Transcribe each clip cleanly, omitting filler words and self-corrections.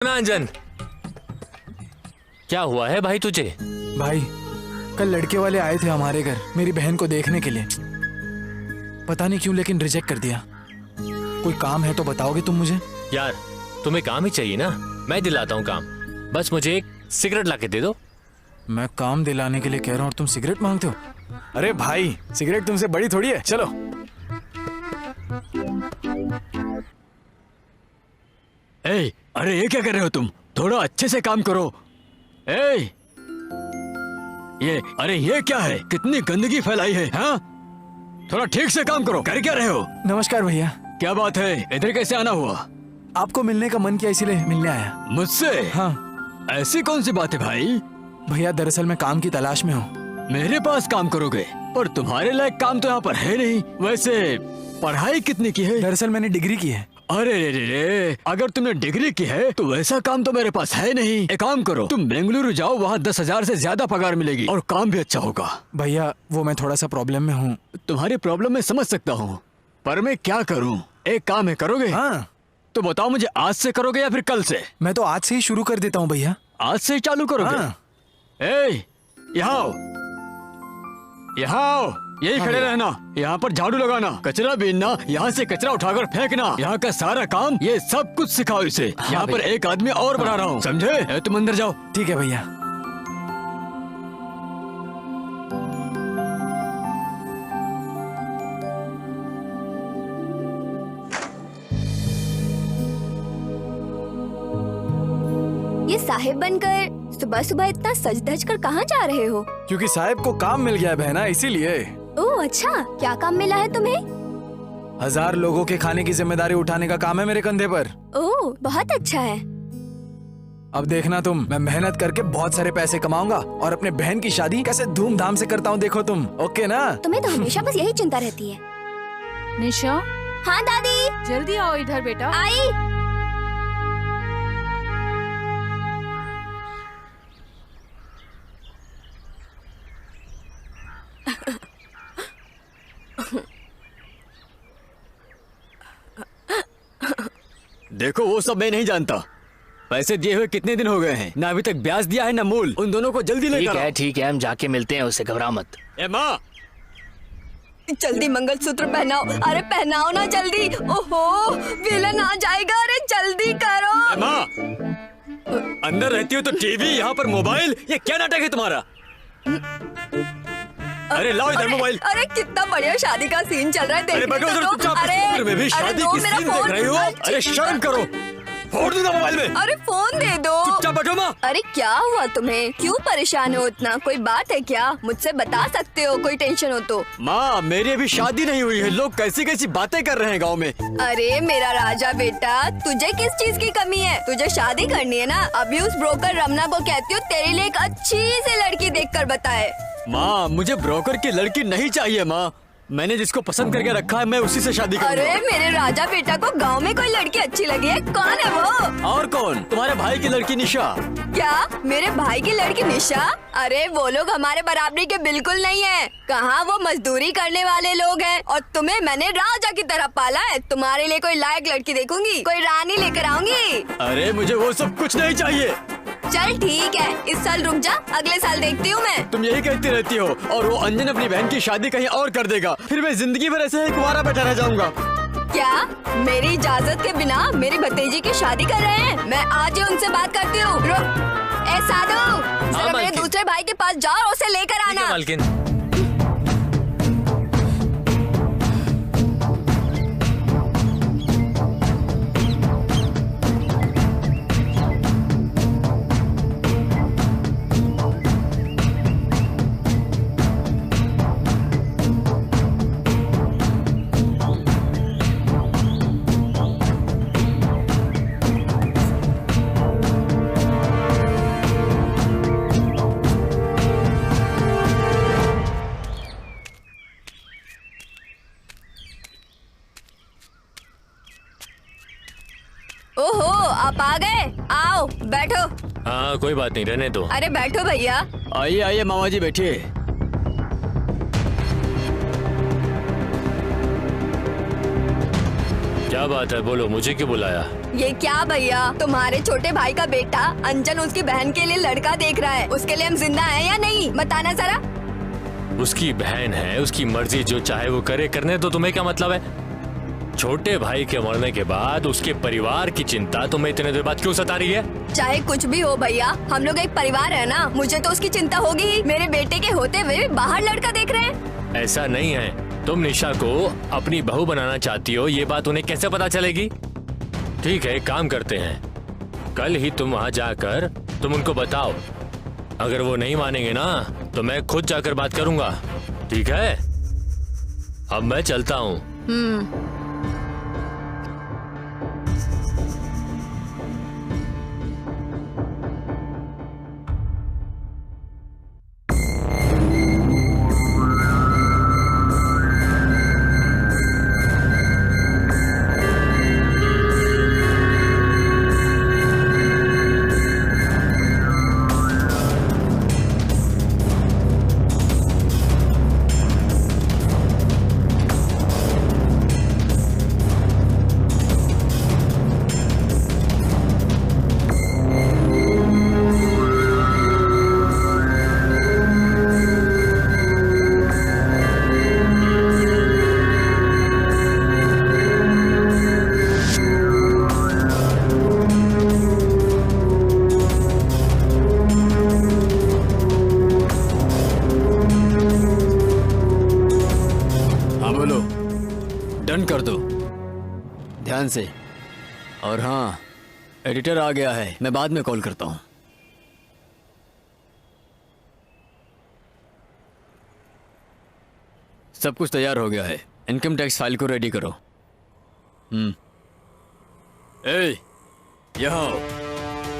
अंजन, क्या हुआ है भाई तुझे? भाई कल लड़के वाले आए थे हमारे घर मेरी बहन को देखने के लिए। पता नहीं क्यों लेकिन रिजेक्ट कर दिया। कोई काम है तो बताओगे तुम मुझे? यार तुम्हें काम ही चाहिए ना, मैं दिलाता हूँ काम। बस मुझे एक सिगरेट ला के दे दो। मैं काम दिलाने के लिए कह रहा हूँ और तुम सिगरेट मांगते हो? अरे भाई सिगरेट तुमसे बड़ी थोड़ी है, चलो। ए, अरे ये क्या कर रहे हो तुम? थोड़ा अच्छे से काम करो। ए, ये क्या है? कितनी गंदगी फैलाई है, हाँ? थोड़ा ठीक से काम करो। कर क्या रहे हो? नमस्कार भैया। क्या बात है, इधर कैसे आना हुआ? आपको मिलने का मन किया इसीलिए मिलने आया। मुझसे? हाँ। ऐसी कौन सी बात है भाई? भैया दरअसल मैं काम की तलाश में हूँ। मेरे पास काम करोगे? पर तुम्हारे लायक काम तो यहाँ पर है नहीं। वैसे पढ़ाई कितनी की है? दरअसल मैंने डिग्री की है। अरे रे, अगर तुमने डिग्री की है तो वैसा काम तो मेरे पास है नहीं। एक काम करो, तुम बेंगलुरु जाओ, वहाँ 10,000 से ज्यादा पगार मिलेगी और काम भी अच्छा होगा। भैया वो मैं थोड़ा सा प्रॉब्लम में हूँ। तुम्हारी प्रॉब्लम मैं समझ सकता हूँ, पर मैं क्या करूँ? एक काम है, करोगे? हाँ। तो बताओ मुझे, आज से करोगे या फिर कल से? मैं तो आज से ही शुरू कर देता हूँ भैया। आज से ही चालू करोगे? हाँ। यहाँ आओ, यहाँ आओ, यही खड़े रहना। यहाँ पर झाड़ू लगाना, कचरा बीनना, यहाँ से कचरा उठाकर फेंकना, यहाँ का सारा काम, ये सब कुछ सिखाओ इसे। यहाँ पर एक आदमी और बढ़ा रहा हूँ, समझे? तुम अंदर जाओ। ठीक है भैया। ये साहिब बनकर सुबह सुबह इतना सज धज कर कहाँ जा रहे हो? क्योंकि साहब को काम मिल गया है बहना, इसीलिए। ओह अच्छा, क्या काम मिला है तुम्हें? 1000 लोगों के खाने की जिम्मेदारी उठाने का काम है मेरे कंधे पर। ओह बहुत अच्छा है। अब देखना तुम, मैं मेहनत करके बहुत सारे पैसे कमाऊंगा और अपने बहन की शादी कैसे धूमधाम से करता हूँ, देखो तुम। ओके ना? तुम्हें तो हमेशा बस यही चिंता रहती है। निशा, हाँ दादी। जल्दी आओ इधर बेटा। आई। देखो वो सब मैं नहीं जानता। पैसे दिए हुए कितने दिन हो गए हैं, ना अभी तक ब्याज दिया है ना मूल। उन दोनों को जल्दी लेकर आओ। ठीक है, हम जाके मिलते हैं, उससे घबरा मत। ए माँ, जल्दी मंगलसूत्र पहनाओ। अरे पहनाओ ना जल्दी। ओहो विलन आ जाएगा। अरे जल्दी करो। ए माँ, अंदर रहती हो तो टीवी, यहाँ पर मोबाइल, ये क्या नाटक है तुम्हारा? अरे लाओ इधर मोबाइल। अरे कितना बढ़िया शादी का सीन चल रहा है, अरे देखने बैठो उधर तो दो। चुपचाप। अरे इस उम्र में भी शादी दो की मेरा सीन देख फोन। रहे हो? अरे शर्म करो, फोड़ दूंगा मोबाइल में। अरे फोन दे दो। चुपचाप बैठो माँ। अरे क्या हुआ तुम्हें? क्यों परेशान हो इतना? कोई बात है क्या? मुझसे बता सकते हो कोई टेंशन हो तो। माँ मेरी अभी शादी नहीं हुई है, लोग कैसी कैसी बातें कर रहे हैं गाँव में। अरे मेरा राजा बेटा, तुझे किस चीज की कमी है? तुझे शादी करनी है ना? अभी उस ब्रोकर रमना को कहती हूँ तेरे लिए एक अच्छी सी लड़की देखकर बताए। माँ मुझे ब्रोकर की लड़की नहीं चाहिए माँ, मैंने जिसको पसंद करके रखा है मैं उसी से शादी करूंगा। अरे मेरे राजा बेटा को गांव में कोई लड़की अच्छी लगी है? कौन है वो? और कौन? तुम्हारे भाई की लड़की निशा। क्या मेरे भाई की लड़की निशा? अरे वो लोग हमारे बराबरी के बिल्कुल नहीं है। कहाँ वो मजदूरी करने वाले लोग हैं और तुम्हें मैंने राजा की तरह पाला है। तुम्हारे लिए कोई लायक लड़की देखूंगी, कोई रानी लेकर आऊंगी। अरे मुझे वो सब कुछ नहीं चाहिए। चल ठीक है, इस साल रुक जा, अगले साल देखती हूँ मैं। तुम यही कहती रहती हो और वो अंजन अपनी बहन की शादी कहीं और कर देगा, फिर मैं जिंदगी भर ऐसे ही कुंवारा बैठा रह जाऊंगा। क्या मेरी इजाजत के बिना मेरी भतीजी की शादी कर रहे हैं? मैं आज ही उनसे बात करती हूँ। ए साधु, जरा मेरे दूसरे भाई के पास जाओ और उसे लेकर आना। मालकिन। ओहो आप आ गए, आओ बैठो। हाँ कोई बात नहीं, रहने दो। अरे बैठो भैया। आइए आइए मामा जी बैठिए। क्या बात है, बोलो, मुझे क्यों बुलाया? ये क्या भैया, तुम्हारे छोटे भाई का बेटा अंजन उसकी बहन के लिए लड़का देख रहा है, उसके लिए हम जिंदा हैं या नहीं, बताना जरा। उसकी बहन है, उसकी मर्जी, जो चाहे वो करे, करने तो तुम्हें क्या मतलब है? छोटे भाई के मरने के बाद उसके परिवार की चिंता तुम्हें इतने देर बाद क्यों सता रही है? चाहे कुछ भी हो भैया, हम लोग एक परिवार है ना, मुझे तो उसकी चिंता होगी ही। मेरे बेटे के होते हुए बाहर लड़का देख रहे हैं। ऐसा नहीं है, तुम निशा को अपनी बहू बनाना चाहती हो, ये बात उन्हें कैसे पता चलेगी? ठीक है, एक काम करते हैं, कल ही तुम वहाँ जाकर तुम उनको बताओ। अगर वो नहीं मानेंगे ना तो मैं खुद जाकर बात करूंगा, ठीक है? अब मैं चलता हूँ। डन कर दो ध्यान से। और हाँ, एडिटर आ गया है, मैं बाद में कॉल करता हूँ। सब कुछ तैयार हो गया है, इनकम टैक्स फाइल को रेडी करो। ए, यहाँ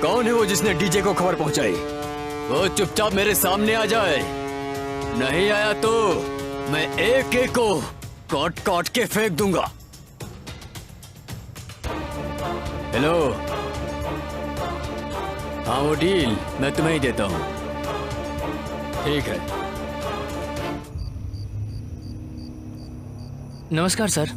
कौन है वो जिसने डीजे को खबर पहुंचाई? वो चुपचाप मेरे सामने आ जाए, नहीं आया तो मैं एक एक को काट काट के फेंक दूंगा। हेलो, हाँ वो डील मैं तुम्हें ही देता हूँ, ठीक है? नमस्कार सर।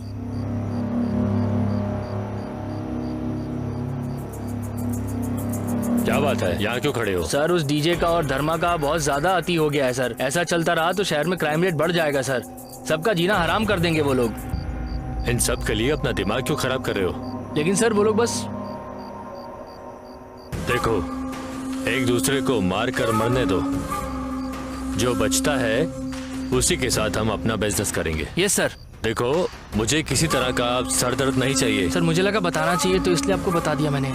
क्या बात है, यहाँ क्यों खड़े हो? सर उस डीजे का और धर्मा का बहुत ज्यादा अति हो गया है सर। ऐसा चलता रहा तो शहर में क्राइम रेट बढ़ जाएगा सर। सबका जीना हराम कर देंगे वो लोग। इन सब के लिए अपना दिमाग क्यों खराब कर रहे हो? लेकिन सर वो लोग बस देखो, एक दूसरे को मार कर मरने दो, जो बचता है उसी के साथ हम अपना बिजनेस करेंगे। Yes sir. देखो, मुझे किसी तरह का सर दर्द नहीं चाहिए। सर मुझे लगा बताना चाहिए तो इसलिए आपको बता दिया मैंने।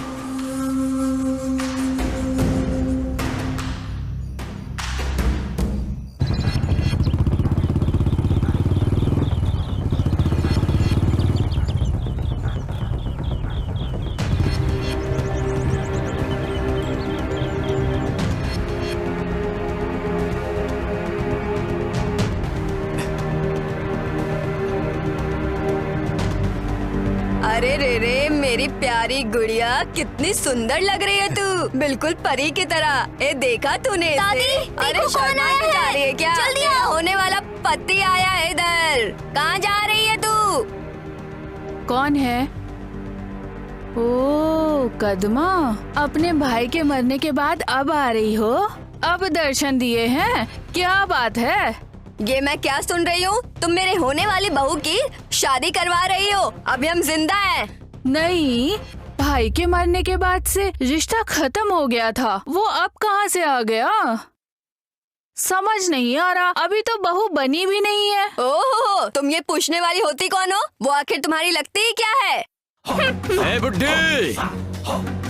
अरे रे रे मेरी प्यारी गुड़िया, कितनी सुंदर लग रही है तू, बिल्कुल परी की तरह। ए देखा तूने इसे? दादी, अरे देखो कौन शर्मा आया के जा है? रही है क्या? जल्दी तेरा आओ। होने वाला पति आया है इधर। कहाँ जा रही है तू? कौन है? ओ कदमा, अपने भाई के मरने के बाद अब आ रही हो? अब दर्शन दिए हैं, क्या बात है? ये मैं क्या सुन रही हूँ? तुम मेरे होने वाली बहू की शादी करवा रही हो? अभी हम जिंदा हैं। नहीं, भाई के मरने के बाद से रिश्ता खत्म हो गया था, वो अब कहाँ से आ गया? समझ नहीं आ रहा, अभी तो बहू बनी भी नहीं है। ओहो, तुम ये पूछने वाली होती कौन हो? वो आखिर तुम्हारी लगती ही क्या है? ए बुड्ढी,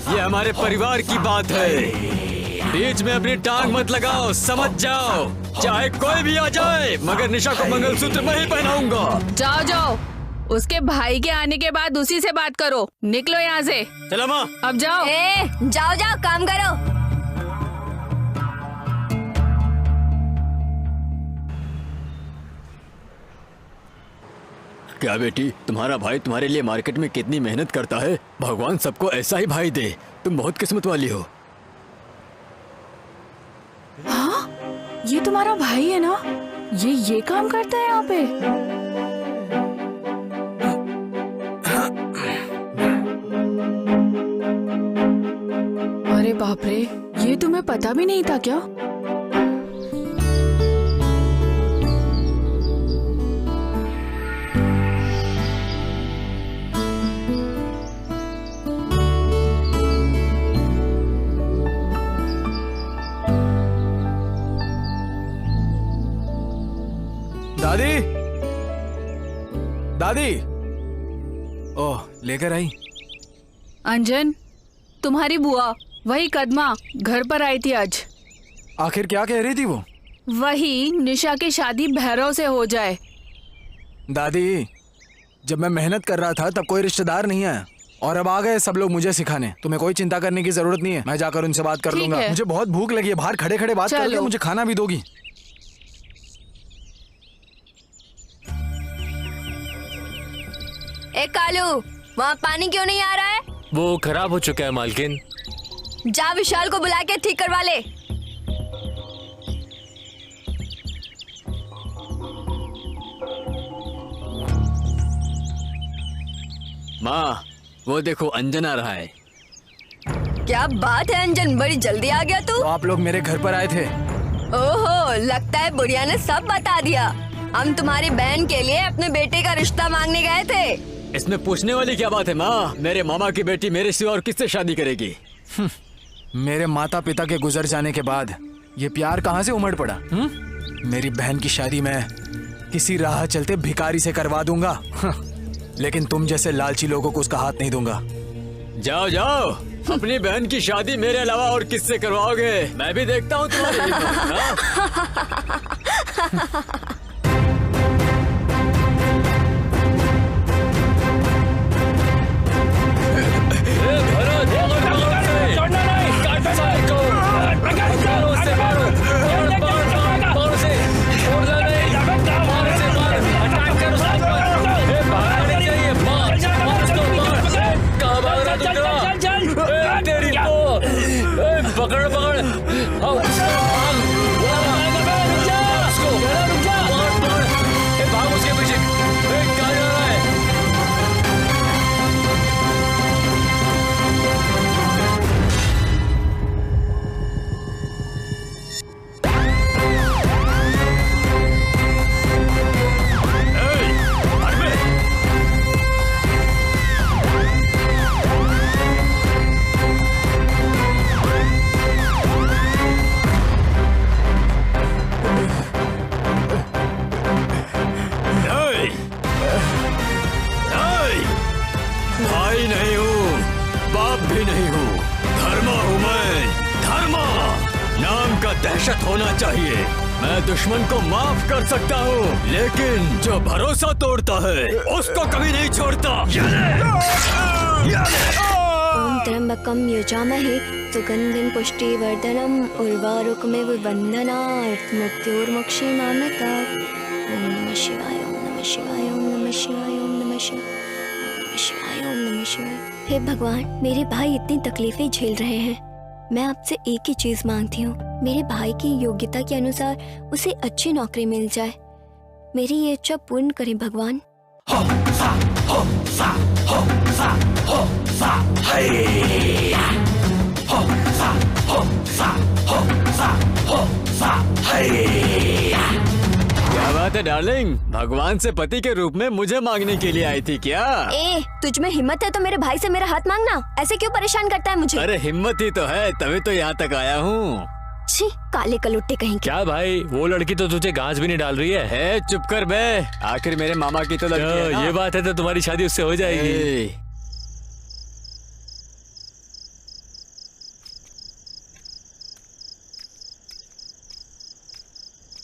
ये हमारे परिवार की बात है, बीच में अपनी टांग मत लगाओ, समझ जाओ। चाहे कोई भी आ जाए, मगर निशा को मंगलसूत्र मैं ही पहनाऊंगा। जाओ जाओ, उसके भाई के आने के बाद उसी से बात करो। निकलो यहाँ से। चलो माँ। अब जाओ। जाओ जाओ, काम करो। क्या बेटी, तुम्हारा भाई तुम्हारे लिए मार्केट में कितनी मेहनत करता है। भगवान सबको ऐसा ही भाई दे, तुम बहुत किस्मत वाली हो। हाँ, ये तुम्हारा भाई है ना? ये काम करता है यहाँ पे? अरे बाप रे, ये तुम्हें पता भी नहीं था क्या? दादी, दादी, ओह लेकर आई। अंजन, तुम्हारी बुआ वही कदमा घर पर आई थी आज। आखिर क्या कह रही थी वो? वही निशा की शादी भैरव से हो जाए। दादी, जब मैं मेहनत कर रहा था तब कोई रिश्तेदार नहीं आया और अब आ गए सब लोग मुझे सिखाने। तुम्हें कोई चिंता करने की जरूरत नहीं है, मैं जाकर उनसे बात कर ठीक लूंगा। है। मुझे बहुत भूख लगी है, बाहर खड़े खड़े बात करके चलो। मुझे खाना भी दोगी? ए कालू, वहाँ पानी क्यों नहीं आ रहा है? वो खराब हो चुका है मालकिन। जा विशाल को बुला के ठीक करवा ले। माँ, वो देखो अंजन आ रहा है। क्या बात है अंजन, बड़ी जल्दी आ गया तू। तो आप लोग मेरे घर पर आए थे? ओहो, लगता है बुढ़िया ने सब बता दिया। हम तुम्हारी बहन के लिए अपने बेटे का रिश्ता मांगने गए थे। इसमें पूछने वाली क्या बात है माँ? मेरे मामा की बेटी मेरे सिवा और किससे शादी करेगी? मेरे माता पिता के गुजर जाने के बाद ये प्यार कहाँ से उमड़ पड़ा? मेरी बहन की शादी मैं किसी राह चलते भिखारी से करवा दूंगा, लेकिन तुम जैसे लालची लोगों को उसका हाथ नहीं दूंगा। जाओ जाओ, अपनी बहन की शादी मेरे अलावा और किससे करवाओगे? मैं भी देखता हूँ तुम्हारी हिम्मत, हाँ? पकड़ पकड़ भाग उसके पीछे। कहाँ जा रहा है? भाई नहीं हूँ, बाप भी नहीं हूँ, धर्मा हूँ मैं, धर्मा। नाम का दहशत होना चाहिए। मैं दुश्मन को माफ कर सकता हूँ, लेकिन जो भरोसा तोड़ता है उसको कभी नहीं छोड़ता। ओम त्र्यंबकम यजामहे सुगंधिं पुष्टिवर्धनम् उर्वारुकमिव बन्धनात् मृत्योर्मुक्षीमामृतात्। ओम नमः शिवाय, ओम नमः शिवाय, ओम नमः शिवाय, ओम नमः शिवाय, ओम नमः शिवाय, ओम नमः शिवाय। हे भगवान, मेरे भाई इतनी तकलीफें झेल रहे हैं। मैं आपसे एक ही चीज मांगती हूँ, मेरे भाई की योग्यता के अनुसार उसे अच्छी नौकरी मिल जाए। मेरी ये इच्छा पूर्ण करें भगवान। क्या बात है डार्लिंग, भगवान से पति के रूप में मुझे मांगने के लिए आई थी क्या? ए, तुझ में हिम्मत है तो मेरे भाई से मेरा हाथ मांगना। ऐसे क्यों परेशान करता है मुझे? अरे हिम्मत ही तो है, तभी तो यहाँ तक आया हूँ। छी, काले कलुट्टे कहीं के। क्या भाई, वो लड़की तो तुझे घास भी नहीं डाल रही है। चुप कर बे, आखिर मेरे मामा की तो लड़की है ना? ये बात है तो तुम्हारी शादी उससे हो जाएगी। ए,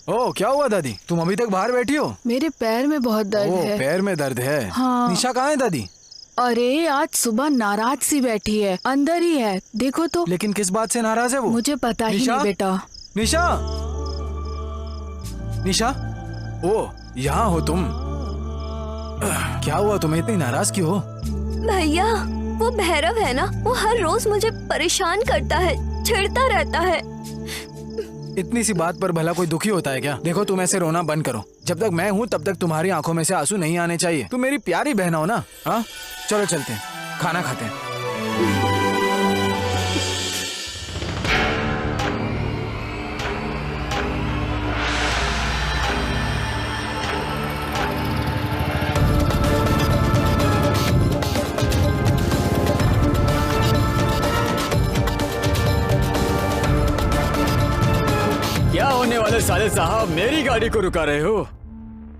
ओ क्या हुआ दादी, तुम अभी तक बाहर बैठी हो? मेरे पैर में बहुत दर्द ओ है। पैर में दर्द है? हाँ। निशा कहाँ है दादी? अरे आज सुबह नाराज सी बैठी है, अंदर ही है, देखो तो। लेकिन किस बात से नाराज है वो? मुझे पता ही निशा? नहीं बेटा। निशा, निशा, ओ यहाँ हो तुम? क्या हुआ, तुम्हें इतनी नाराज क्यों हो? भैया, वो भैरव है ना, वो हर रोज मुझे परेशान करता है, छेड़ता रहता है। इतनी सी बात पर भला कोई दुखी होता है क्या? देखो तुम ऐसे रोना बंद करो। जब तक मैं हूँ तब तक तुम्हारी आंखों में से आंसू नहीं आने चाहिए। तुम मेरी प्यारी बहन हो ना? हाँ चलो चलते हैं, खाना खाते हैं। होने वाले साले साहब, मेरी गाड़ी को रुका रहे हो?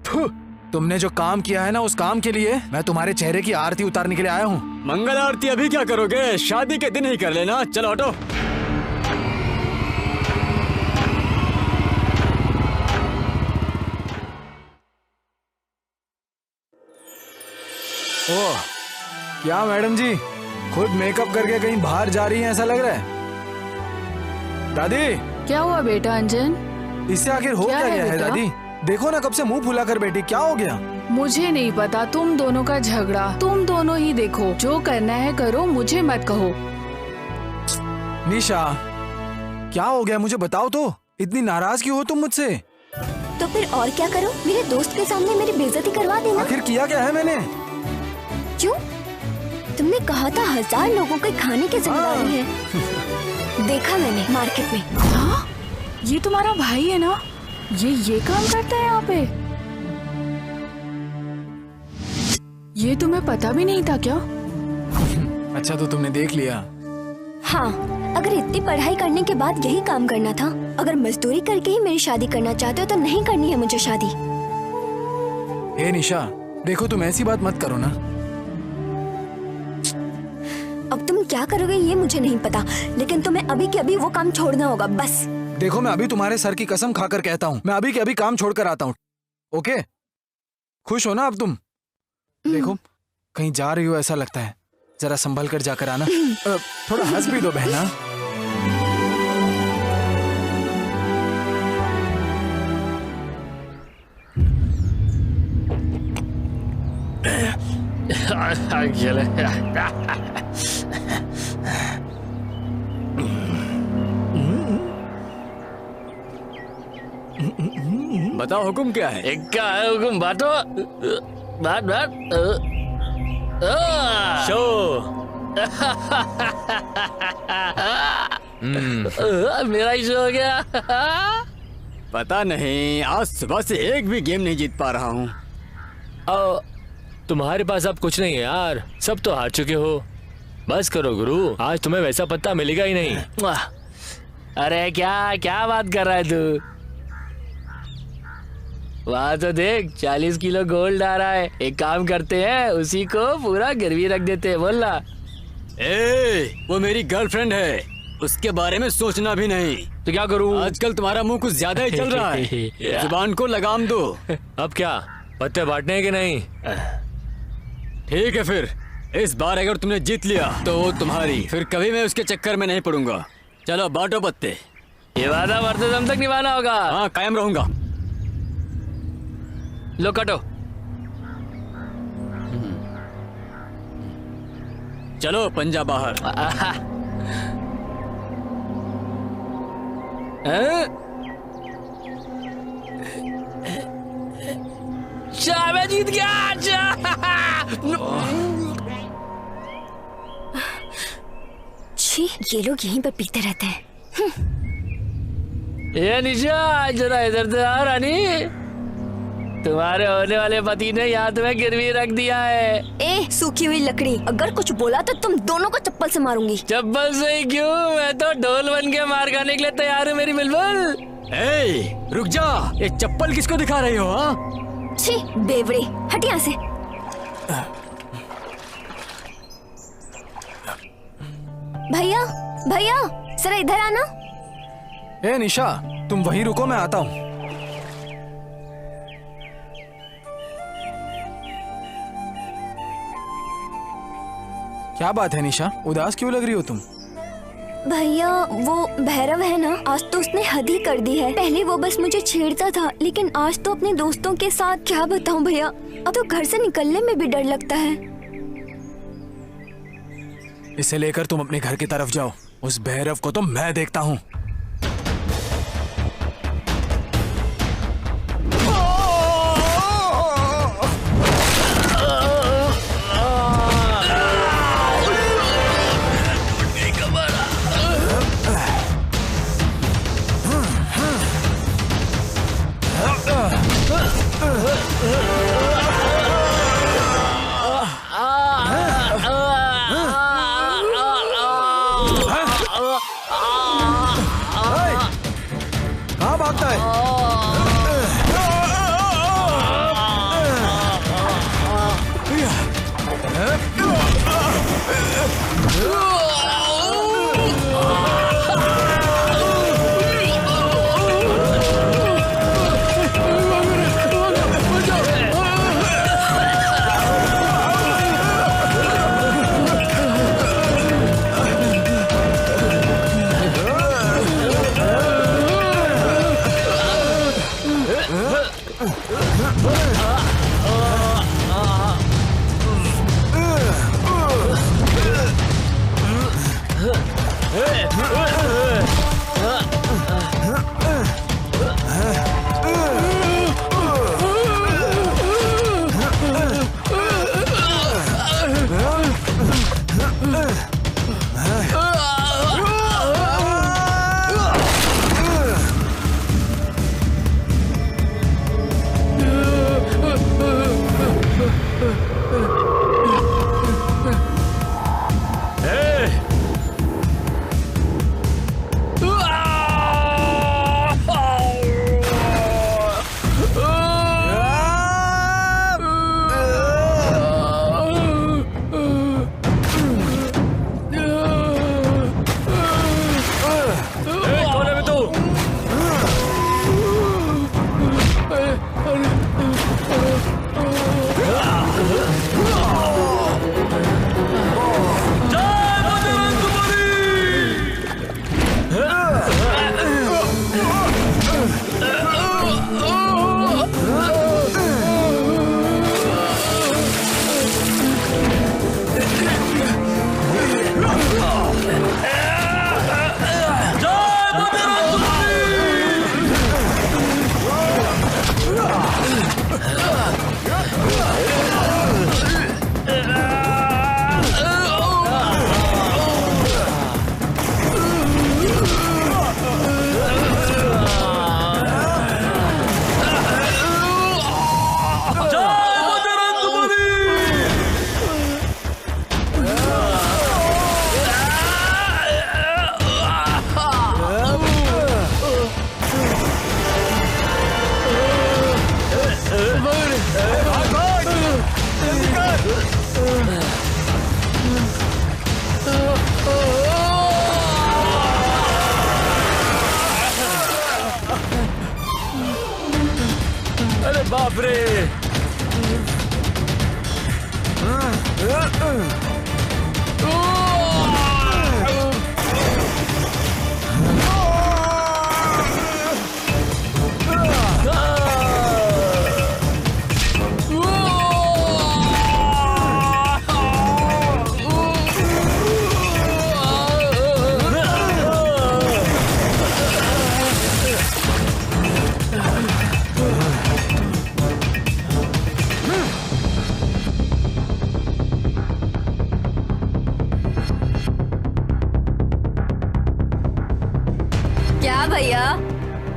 फु, तुमने जो काम किया है ना, उस काम के लिए मैं तुम्हारे चेहरे की आरती उतारने के लिए आया हूँ। मंगल आरती अभी क्या करोगे? शादी के दिन ही कर लेना। चलो हटो। ओह, क्या मैडम जी खुद मेकअप करके कहीं बाहर जा रही हैं ऐसा लग रहा है। दादी, क्या हुआ बेटा अंजन? इससे आखिर हो क्या क्या है गया है बेटा? दादी? देखो ना, कब से मुंह फुला कर बैठी, क्या हो गया? मुझे नहीं पता, तुम दोनों का झगड़ा तुम दोनों ही देखो। जो करना है करो, मुझे मत कहो। निशा, क्या हो गया मुझे बताओ तो। इतनी नाराज क्यों हो तुम मुझसे? तो फिर और क्या करो? मेरे दोस्त के सामने मेरी बेइज्जती करवा देना। आखिर किया क्या है मैंने? क्यों? तुमने कहा था 1000 लोगों के खाने की जिम्मेदारी है। देखा मैंने मार्केट में। हाँ? ये तुम्हारा भाई है ना? ये काम करता है यहाँ पे? ये तुम्हें पता भी नहीं था क्या? अच्छा, तो तुमने देख लिया। हाँ, अगर इतनी पढ़ाई करने के बाद यही काम करना था, अगर मजदूरी करके ही मेरी शादी करना चाहते हो तो नहीं करनी है मुझे शादी। हे निशा, देखो तुम ऐसी बात मत करो ना। अब तुम क्या करोगे ये मुझे नहीं पता, लेकिन तुम्हें अभी के अभी वो काम छोड़ना होगा बस। देखो, मैं अभी तुम्हारे सर की कसम खाकर कहता हूँ, मैं अभी के अभी काम छोड़कर आता हूँ। ओके? खुश हो ना अब तुम? देखो, कहीं जा रही हो ऐसा लगता है, जरा संभल कर जाकर आना। थोड़ा हंस भी दो बहना। बताओ हुक्म क्या है? क्या है हुकुम? बातो बात बात शो। मेरा ही शो हो गया। पता नहीं, आज सुबह से एक भी गेम नहीं जीत पा रहा हूँ। तुम्हारे पास अब कुछ नहीं है यार, सब तो हार चुके हो। बस करो गुरु, आज तुम्हें वैसा पत्ता मिलेगा ही नहीं। अरे क्या क्या बात कर रहा है तू? वहाँ तो देख, 40 किलो गोल्ड आ रहा है। एक काम करते हैं, उसी को पूरा गिरवी रख देते हैं। बोल ना। वो मेरी गर्लफ्रेंड है, उसके बारे में सोचना भी नहीं। तो क्या करूँ? आजकल तुम्हारा मुंह कुछ ज्यादा ही चल रहा है। जुबान को लगाम दो। अब क्या पत्ते बांटने हैं कि नहीं? ठीक है, फिर इस बार अगर तुमने जीत लिया तो वो तुम्हारी, फिर कभी मैं उसके चक्कर में नहीं पड़ूंगा। चलो बांटो पत्ते। ये वादा मरते दम तक निभाना होगा। हाँ, कायम रहूंगा। लो कटो। चलो पंजा बाहर। शाह, मैं जीत गया। छी, ये लोग यहीं पर पीते रहते हैं। ये निशा, जरा इधर से आ रानी। तुम्हारे होने वाले पति ने यहाँ तुम्हें गिरवी रख दिया है। ए, सूखी हुई लकड़ी, अगर कुछ बोला तो तुम दोनों को चप्पल से मारूंगी। चप्पल से ही क्यों, मैं तो ढोल बन के मार खाने के लिए तैयार हूँ मेरी बुलबुल। ए, रुक जा। ये चप्पल किसको दिखा रही हो? हाँ, छी, बेवड़े, हट यहाँ से। भैया, भैया, जरा इधर आना। ए निशा, तुम वहीं रुको, मैं आता हूँ। क्या बात है निशा, उदास क्यों लग रही हो तुम? भैया, वो भैरव है ना, आज तो उसने हद ही कर दी है। पहले वो बस मुझे छेड़ता था, लेकिन आज तो अपने दोस्तों के साथ, क्या बताऊं भैया, अब तो घर से निकलने में भी डर लगता है। इसे लेकर तुम अपने घर की तरफ जाओ, उस भैरव को तो मैं देखता हूँ। कहाँ भागता है? बाप रे। क्या भैया,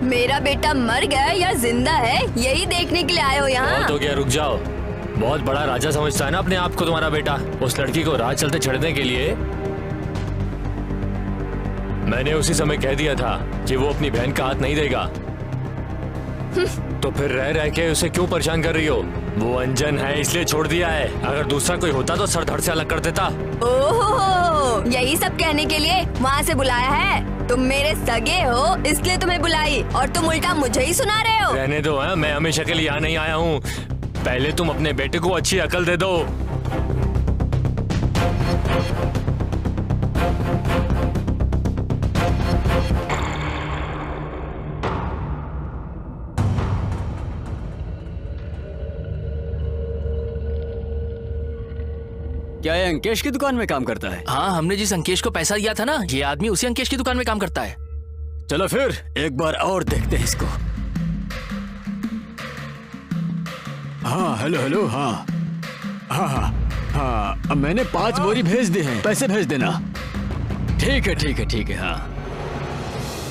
मेरा बेटा मर गया या जिंदा है, यही देखने के लिए आए हो यहाँ? बहुत हो गया, रुक जाओ। बहुत बड़ा राजा समझता है ना अपने आप को तुम्हारा बेटा। उस लड़की को राह चलते छड़ने के लिए मैंने उसी समय कह दिया था कि वो अपनी बहन का हाथ नहीं देगा। तो फिर रह रह के उसे क्यों परेशान कर रही हो? वो अंजन है इसलिए छोड़ दिया है, अगर दूसरा कोई होता तो सर धड़ से अलग कर देता। ओहो, यही सब कहने के लिए वहाँ से बुलाया है? तुम मेरे सगे हो इसलिए तुम्हें बुलाई, और तुम उल्टा मुझे ही सुना रहे हो। रहने दो, है मैं हमेशा के लिए यहाँ नहीं आया हूँ। पहले तुम अपने बेटे को अच्छी अकल दे दो। क्या ये अंकेश की दुकान में काम करता है? हाँ, हमने जिस अंकेश को पैसा दिया था ना, ये आदमी उसी अंकेश की दुकान में काम करता है। चलो फिर एक बार और देखते हैं इसको। हाँ हेलो हेलो, हाँ हाँ हाँ हाँ, अब मैंने 5 बोरी भेज दी हैं, पैसे भेज देना। ठीक है ठीक है ठीक है। हाँ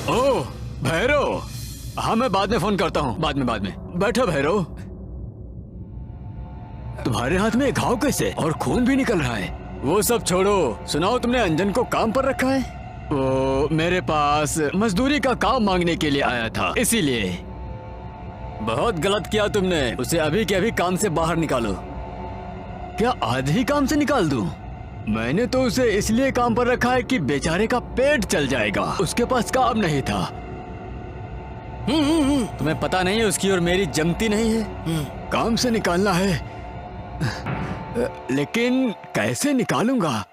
ओह भैरव, हाँ मैं बाद में फोन करता हूँ, बाद में बैठो भैरव। तुम्हारे हाथ में घाव कैसे, और खून भी निकल रहा है? वो सब छोड़ो, सुनाओ तुमने अंजन को काम पर रखा है? वो मेरे पास मजदूरी का काम मांगने के लिए आया था, इसीलिए। बहुत गलत किया तुमने, उसे अभी के अभी काम से बाहर निकालो। क्या आज ही काम से निकाल दूं? मैंने तो उसे इसलिए काम पर रखा है कि बेचारे का पेट चल जाएगा, उसके पास काम नहीं था। तुम्हें पता नहीं है उसकी और मेरी जमती नहीं है? काम से निकालना है, लेकिन कैसे निकालूंगा?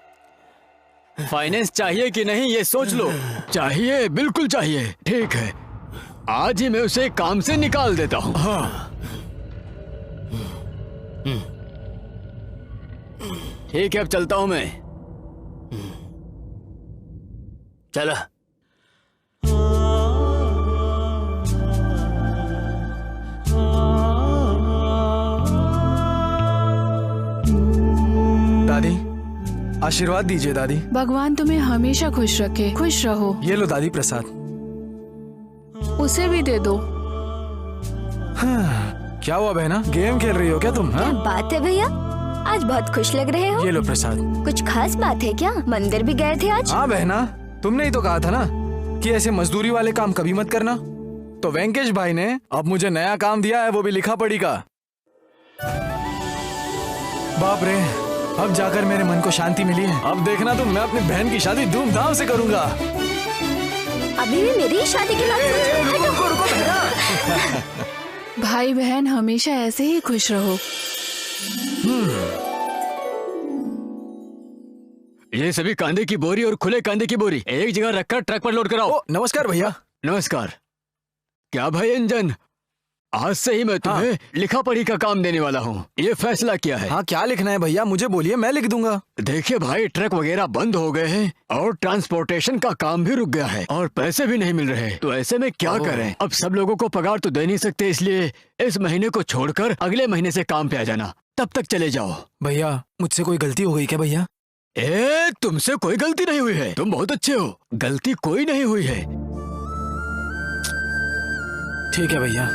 फाइनेंस चाहिए कि नहीं ये सोच लो। चाहिए, बिल्कुल चाहिए। ठीक है, आज ही मैं उसे काम से निकाल देता हूँ। हाँ ठीक है, अब चलता हूँ मैं। चलो। दादी, आशीर्वाद दीजिए दादी। भगवान तुम्हें हमेशा खुश रखे, खुश रहो। ये लो दादी प्रसाद। उसे भी दे दो। हाँ, क्या हुआ बहना, गेम खेल रही हो क्या तुम? क्या बात है भैया, आज बहुत खुश लग रहे हो। ये लो प्रसाद। कुछ खास बात है क्या? मंदिर भी गए थे आज? हाँ बहना, तुमने ही तो कहा था ना कि ऐसे मजदूरी वाले काम कभी मत करना। तो वेंकटेश भाई ने अब मुझे नया काम दिया है, वो भी लिखा पढ़ी का। बाप रे, अब जाकर मेरे मन को शांति मिली है। अब देखना तुम, मैं अपनी बहन की शादी धूमधाम से करूंगा। अभी भी मेरी शादी की बात सोच रहे हो? रुको रुको बहना। भाई बहन हमेशा ऐसे ही खुश रहो। ये सभी कांदे की बोरी और खुले कांदे की बोरी एक जगह रखकर ट्रक पर लोड कराओ। नमस्कार भैया। नमस्कार। क्या भाई अंजन, आज से ही मैं तुम्हें लिखा पढ़ी का काम देने वाला हूँ, ये फैसला किया है। हाँ क्या लिखना है भैया, मुझे बोलिए, मैं लिख दूंगा। देखिए भाई, ट्रक वगैरह बंद हो गए हैं और ट्रांसपोर्टेशन का काम भी रुक गया है और पैसे भी नहीं मिल रहे, तो ऐसे में क्या करें? अब सब लोगों को पगार तो दे नहीं सकते, इसलिए इस महीने को छोड़कर अगले महीने से काम पे आ जाना, तब तक चले जाओ। भैया मुझसे कोई गलती हो गई क्या भैया? तुमसे कोई गलती नहीं हुई है, तुम बहुत अच्छे हो, गलती कोई नहीं हुई है। ठीक है भैया।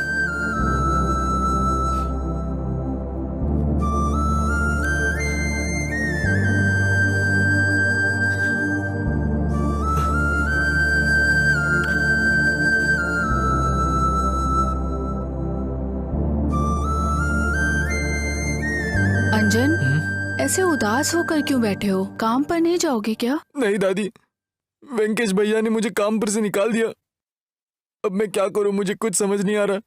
अंजन, ऐसे उदास होकर क्यों बैठे हो? काम पर नहीं जाओगे क्या? नहीं दादी, वेंकटेश भैया ने मुझे काम पर से निकाल दिया। अब मैं क्या करूं, मुझे कुछ समझ नहीं आ रहा।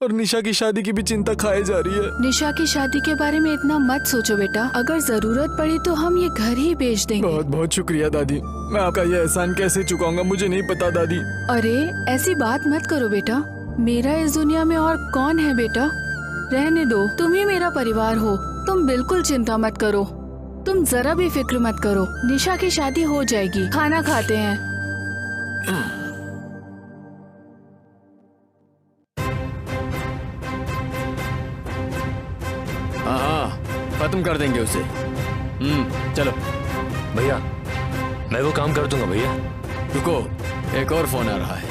और निशा की शादी की भी चिंता खाए जा रही है। निशा की शादी के बारे में इतना मत सोचो बेटा, अगर जरूरत पड़ी तो हम ये घर ही बेच देंगे। बहुत बहुत शुक्रिया दादी, मैं आपका ये एहसान कैसे चुकाऊंगा मुझे नहीं पता दादी। अरे ऐसी बात मत करो बेटा, मेरा इस दुनिया में और कौन है बेटा। रहने दो, तुम ही मेरा परिवार हो, तुम बिल्कुल चिंता मत करो, तुम जरा भी फिक्र मत करो। निशा की शादी हो जाएगी, खाना खाते हैं। हाँ, खत्म कर देंगे उसे। चलो। भैया मैं वो काम कर दूंगा भैया। रुको, एक और फोन आ रहा है।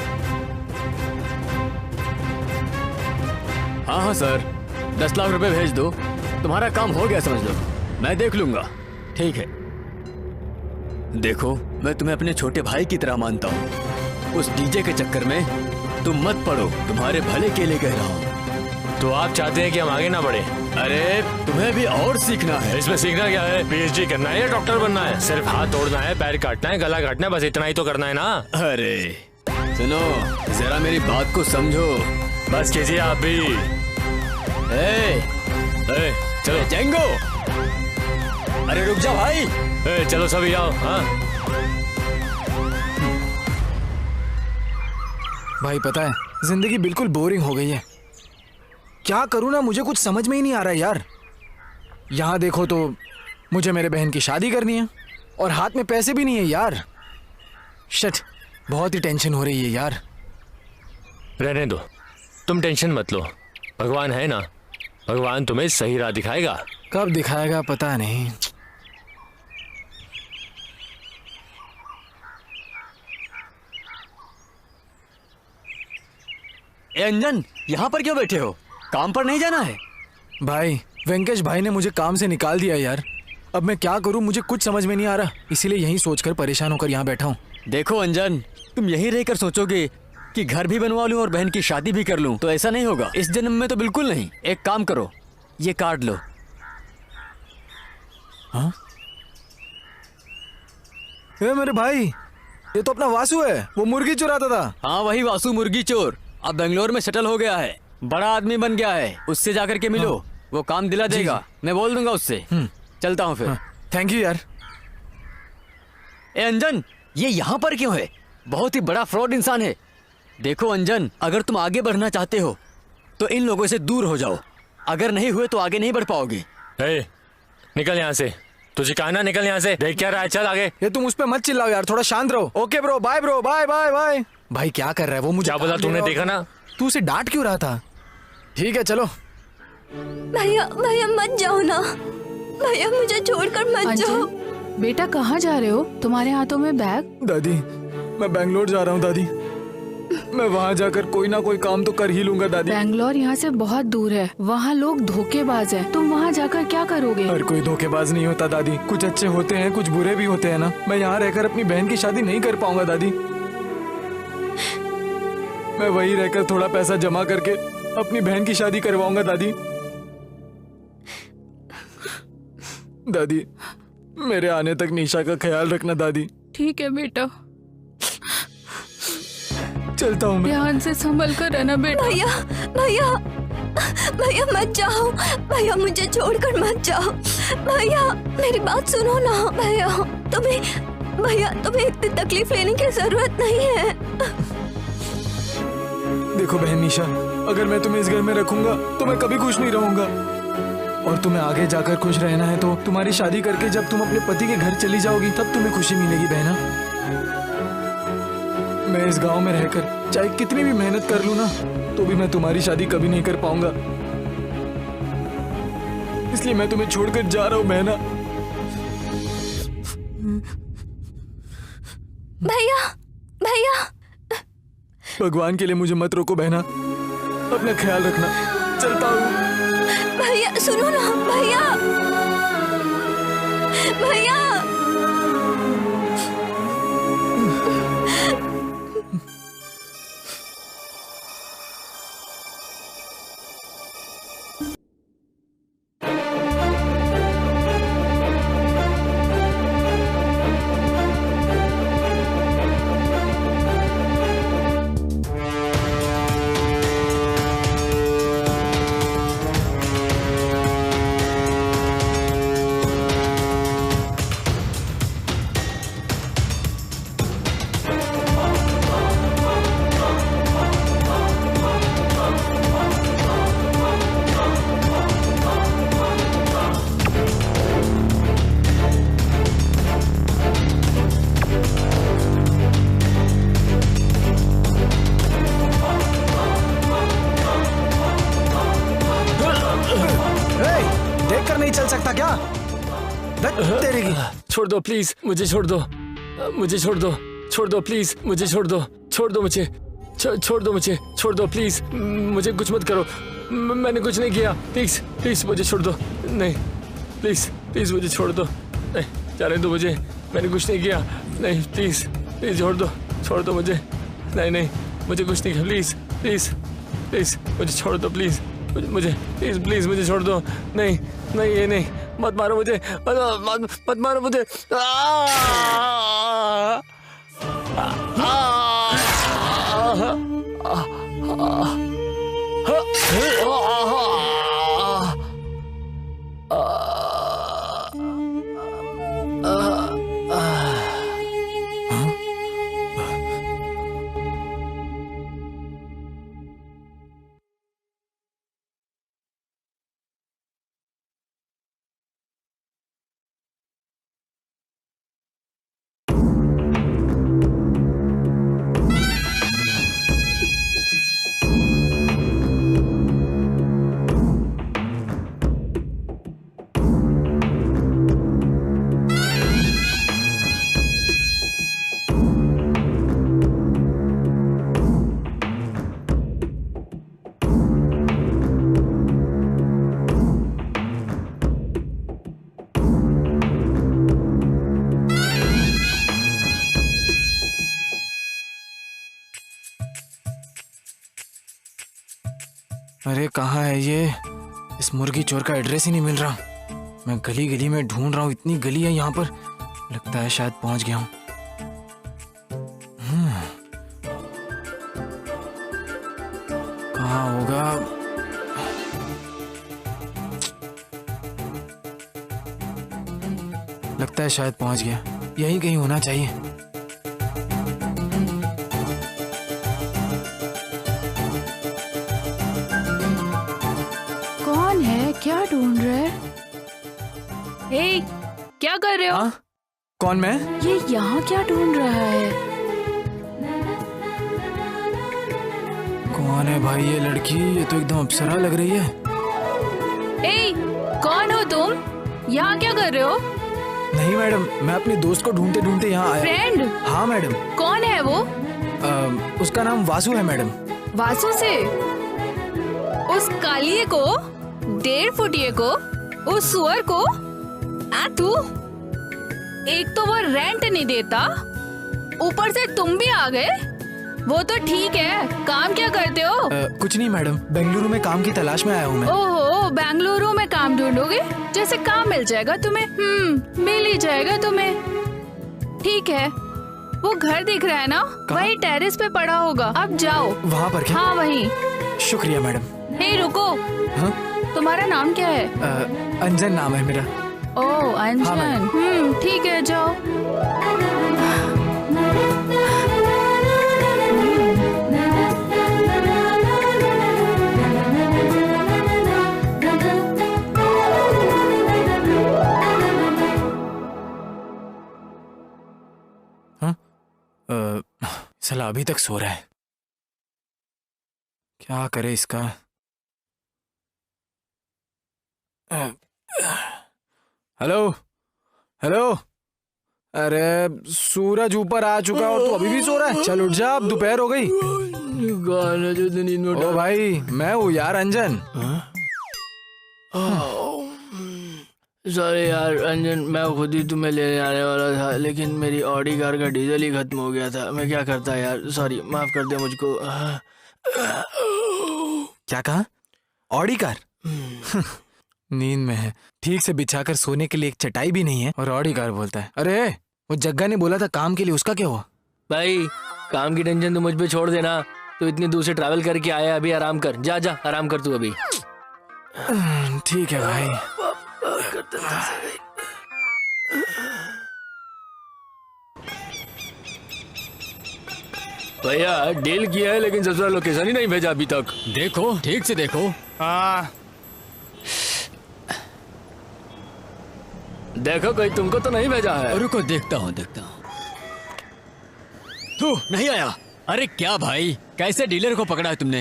हाँ सर, 10 लाख रुपए भेज दो, तुम्हारा काम हो गया समझ लो, मैं देख लूंगा। ठीक है। देखो, मैं तुम्हें अपने छोटे भाई की तरह मानता हूँ, उस डीजे के चक्कर में तुम मत पड़ो, तुम्हारे भले के लिए कह रहा हूँ। तो आप चाहते हैं कि हम आगे ना बढ़े? अरे तुम्हें भी और सीखना है। इसमें सीखना क्या है? पीएचडी करना है या डॉक्टर बनना है? सिर्फ हाथ तोड़ना है, पैर काटना है, गला काटना है, बस इतना ही तो करना है ना। अरे सुनो, जरा मेरी बात को समझो। बस कीजिए आप भी। चलो जेंगो, अरे रुक जा भाई। चलो सभी आओ। हाँ भाई पता है जिंदगी बिल्कुल बोरिंग हो गई है, क्या करूँ ना मुझे कुछ समझ में ही नहीं आ रहा है यार। यहाँ देखो तो मुझे मेरे बहन की शादी करनी है और हाथ में पैसे भी नहीं है यार। शिट, बहुत ही टेंशन हो रही है यार। रहने दो, तुम टेंशन मत लो, भगवान है ना, भगवान तुम्हें सही राह दिखाएगा। कब दिखाएगा पता नहीं। ए अंजन, यहाँ पर क्यों बैठे हो? काम पर नहीं जाना है? भाई वेंकटेश भाई ने मुझे काम से निकाल दिया यार, अब मैं क्या करूं मुझे कुछ समझ में नहीं आ रहा, इसीलिए यही सोचकर परेशान होकर यहाँ बैठा हूँ। देखो अंजन, तुम यहीं रहकर सोचोगे कि घर भी बनवा लूं और बहन की शादी भी कर लूं, तो ऐसा नहीं होगा इस जन्म में तो बिल्कुल नहीं। एक काम करो, ये कार्ड लो। हाँ? ए मेरे भाई, ये तो अपना वासु है, वो मुर्गी चुराता था। हाँ वही वासु, मुर्गी चोर। अब बेंगलोर में सेटल हो गया है, बड़ा आदमी बन गया है, उससे जाकर के मिलो। हाँ। वो काम दिला देगा, मैं बोल दूंगा उससे। चलता हूँ फिर। हाँ, थैंक यू यार। ए अंजन, ये यहाँ पर क्यों है? बहुत ही बड़ा फ्रॉड इंसान है। देखो अंजन, अगर तुम आगे बढ़ना चाहते हो तो इन लोगों से दूर हो जाओ, अगर नहीं हुए तो आगे नहीं बढ़ पाओगे। निकल यहाँ से, तुझे कहा ना निकल यहाँ से। देख क्या रहा है, चल आगे। ये तुम उस पे मत चिल्लाओ यार, थोड़ा शांत रहो। Okay bro, bye bro, bye bye bye. भाई क्या कर रहा है वो? मुझे क्या बोला तूने? देखा ना, तू उसे डांट क्यों रहा था? ठीक है चलो। भैया भैया मत जाओ ना, भैया मुझे छोड़कर मत जाओ। बेटा कहाँ जा रहे हो? तुम्हारे हाथों में बैग? दादी मैं बैंगलोर जा रहा हूँ दादी, मैं वहाँ जाकर कोई ना कोई काम तो कर ही लूंगा दादी। बैंगलोर यहाँ से बहुत दूर है, वहाँ लोग धोखेबाज हैं, तुम वहाँ जाकर क्या करोगे? हर कोई धोखेबाज नहीं होता दादी, कुछ अच्छे होते हैं कुछ बुरे भी होते हैं ना। मैं यहाँ रहकर अपनी बहन की शादी नहीं कर पाऊंगा दादी, मैं वही रहकर थोड़ा पैसा जमा करके अपनी बहन की शादी करवाऊंगा दादी। दादी मेरे आने तक निशा का ख्याल रखना दादी। ठीक है बेटा, चलता हूँ मैं। ध्यान से संभल कर रहना बेटा। भैया भैया भैया मत जाओ, भैया मुझे छोड़कर मत जाओ। भैया मेरी बात सुनो ना। भैया तुम्हें इतनी तकलीफ लेने की जरूरत नहीं है। देखो बहन निशा, अगर मैं तुम्हें इस घर में रखूंगा तो मैं कभी खुश नहीं रहूंगा, और तुम्हें आगे जाकर खुश रहना है तो तुम्हारी शादी करके जब तुम अपने पति के घर चली जाओगी तब तुम्हें खुशी मिलेगी बहना। मैं इस गांव में रहकर चाहे कितनी भी मेहनत कर लूं ना तो भी मैं तुम्हारी शादी कभी नहीं कर पाऊंगा, इसलिए मैं तुम्हें छोड़कर जा रहा हूं बहना। भैया भैया भगवान के लिए मुझे मत रोको बहना, अपना ख्याल रखना, चलता हूँ। भैया सुनो ना। भैया भैया मिलेगी। छोड़ दो प्लीज, मुझे छोड़ दो, मुझे छोड़ दो, छोड़ दो प्लीज, मुझे छोड़ दो, छोड़ दो मुझे, छोड़ दो मुझे, छोड़ दो प्लीज, मुझे कुछ मत करो, मैंने कुछ नहीं किया, प्लीज प्लीज मुझे छोड़ दो, नहीं प्लीज प्लीज मुझे छोड़ दो, नहीं जाने दो मुझे, मैंने कुछ नहीं किया, नहीं प्लीज प्लीज छोड़ दो मुझे, नहीं नहीं मुझे कुछ नहीं किया, प्लीज प्लीज प्लीज मुझे छोड़ दो, प्लीज मुझे प्लीज प्लीज मुझे छोड़ दो, नहीं नहीं ये नहीं, मत मारो मुझे, मत मारो मुझे, अरे कहाँ है ये? इस मुर्गी चोर का एड्रेस ही नहीं मिल रहा। मैं गली गली में ढूंढ रहा हूँ, इतनी गली है यहाँ पर, लगता है शायद पहुंच गया हूँ। कहाँ होगा? लगता है शायद पहुंच गया, यहीं कहीं होना चाहिए। कौन है? क्या ढूंढ रहे हैं? हे, क्या कर रहे हो? हाँ? कौन मैं? ये यहाँ क्या ढूंढ रहा है? कौन है भाई ये लड़की? ये तो एकदम अप्सरा लग रही है। हे, कौन हो तुम? यहाँ क्या कर रहे हो? नहीं मैडम, मैं अपने दोस्त को ढूंढते ढूंढते यहाँ आया। फ्रेंड? हाँ मैडम। कौन है वो? उसका नाम वासु है मैडम। वासु से? उस कालिए को, 1.5 फुटिए को, उस सुअर को? तू एक तो वो रेंट नहीं देता, ऊपर से तुम भी आ गए। वो तो ठीक है, काम क्या करते हो? कुछ नहीं मैडम, बेंगलुरु में काम की तलाश में आया हूँ मैं। ओहो, बेंगलुरु में काम ढूंढोगे? जैसे काम मिल जाएगा तुम्हें। मिल ही जाएगा तुम्हें। ठीक है, वो घर दिख रहा है ना, वही टेरेस पे पड़ा होगा, अब जाओ। वहाँ पर क्या? हाँ वहीं। शुक्रिया मैडम। हे रुको। हाँ? तुम्हारा नाम क्या है? अंजन नाम है मेरा। ओह अंजन। ठीक है, जाओ। साला अभी तक सो रहा है, क्या करे इसका? हेलो हेलो, अरे सूरज ऊपर आ चुका और तू अभी भी सो रहा है? चल उठ जा, अब दोपहर हो गई। ओ भाई, मैं हूँ यार अंजन। सॉरी यार अंजन, मैं खुद ही तुम्हें लेने आने वाला था, लेकिन मेरी ऑडी कार का डीजल ही खत्म हो गया था। मैं क्या करता यार, सॉरी, माफ कर दे मुझको। क्या कहा? Audi car? नींद में है, ठीक से बिछाकर सोने के लिए एक चटाई भी नहीं है और ऑडी कार बोलता है। अरे वो जग्गा ने बोला था काम के लिए, उसका क्या हुआ? भाई काम की टेंशन तो मुझ पे छोड़ देना, तो इतनी दूर से ट्रैवल करके आया, अभी आराम कर, जा जा आराम कर तू अभी। ठीक है भाई। भैया डील किया है, लेकिन ससुराल लोकेशन ही नहीं भेजा अभी तक। देखो, ठीक से देखो। देखो कोई तुमको तो नहीं भेजा है। रुको, देखता हूँ। तू नहीं आया? अरे क्या भाई, कैसे डीलर को पकड़ा है तुमने?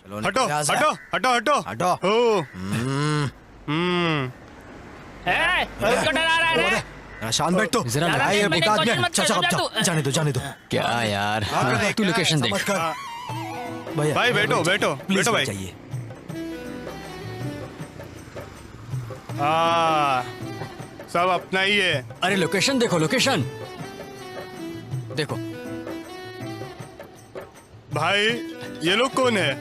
हटो हटो हटो हटो हटो। उसको डरा रहा है रे। शांत बैठ तो जरा ज्यादा ये देर मैंने बुका कोशिश में मत चल कर, अब समझा जा तू। जाने दो क्या यार तू लोकेशन देख भैया भाई बैठो बैठो प्लीज बैठो भाई। चाहिए। हाँ सब अपना ही है। अरे लोकेशन देखो लोकेशन देखो भाई ये लोग कौन है?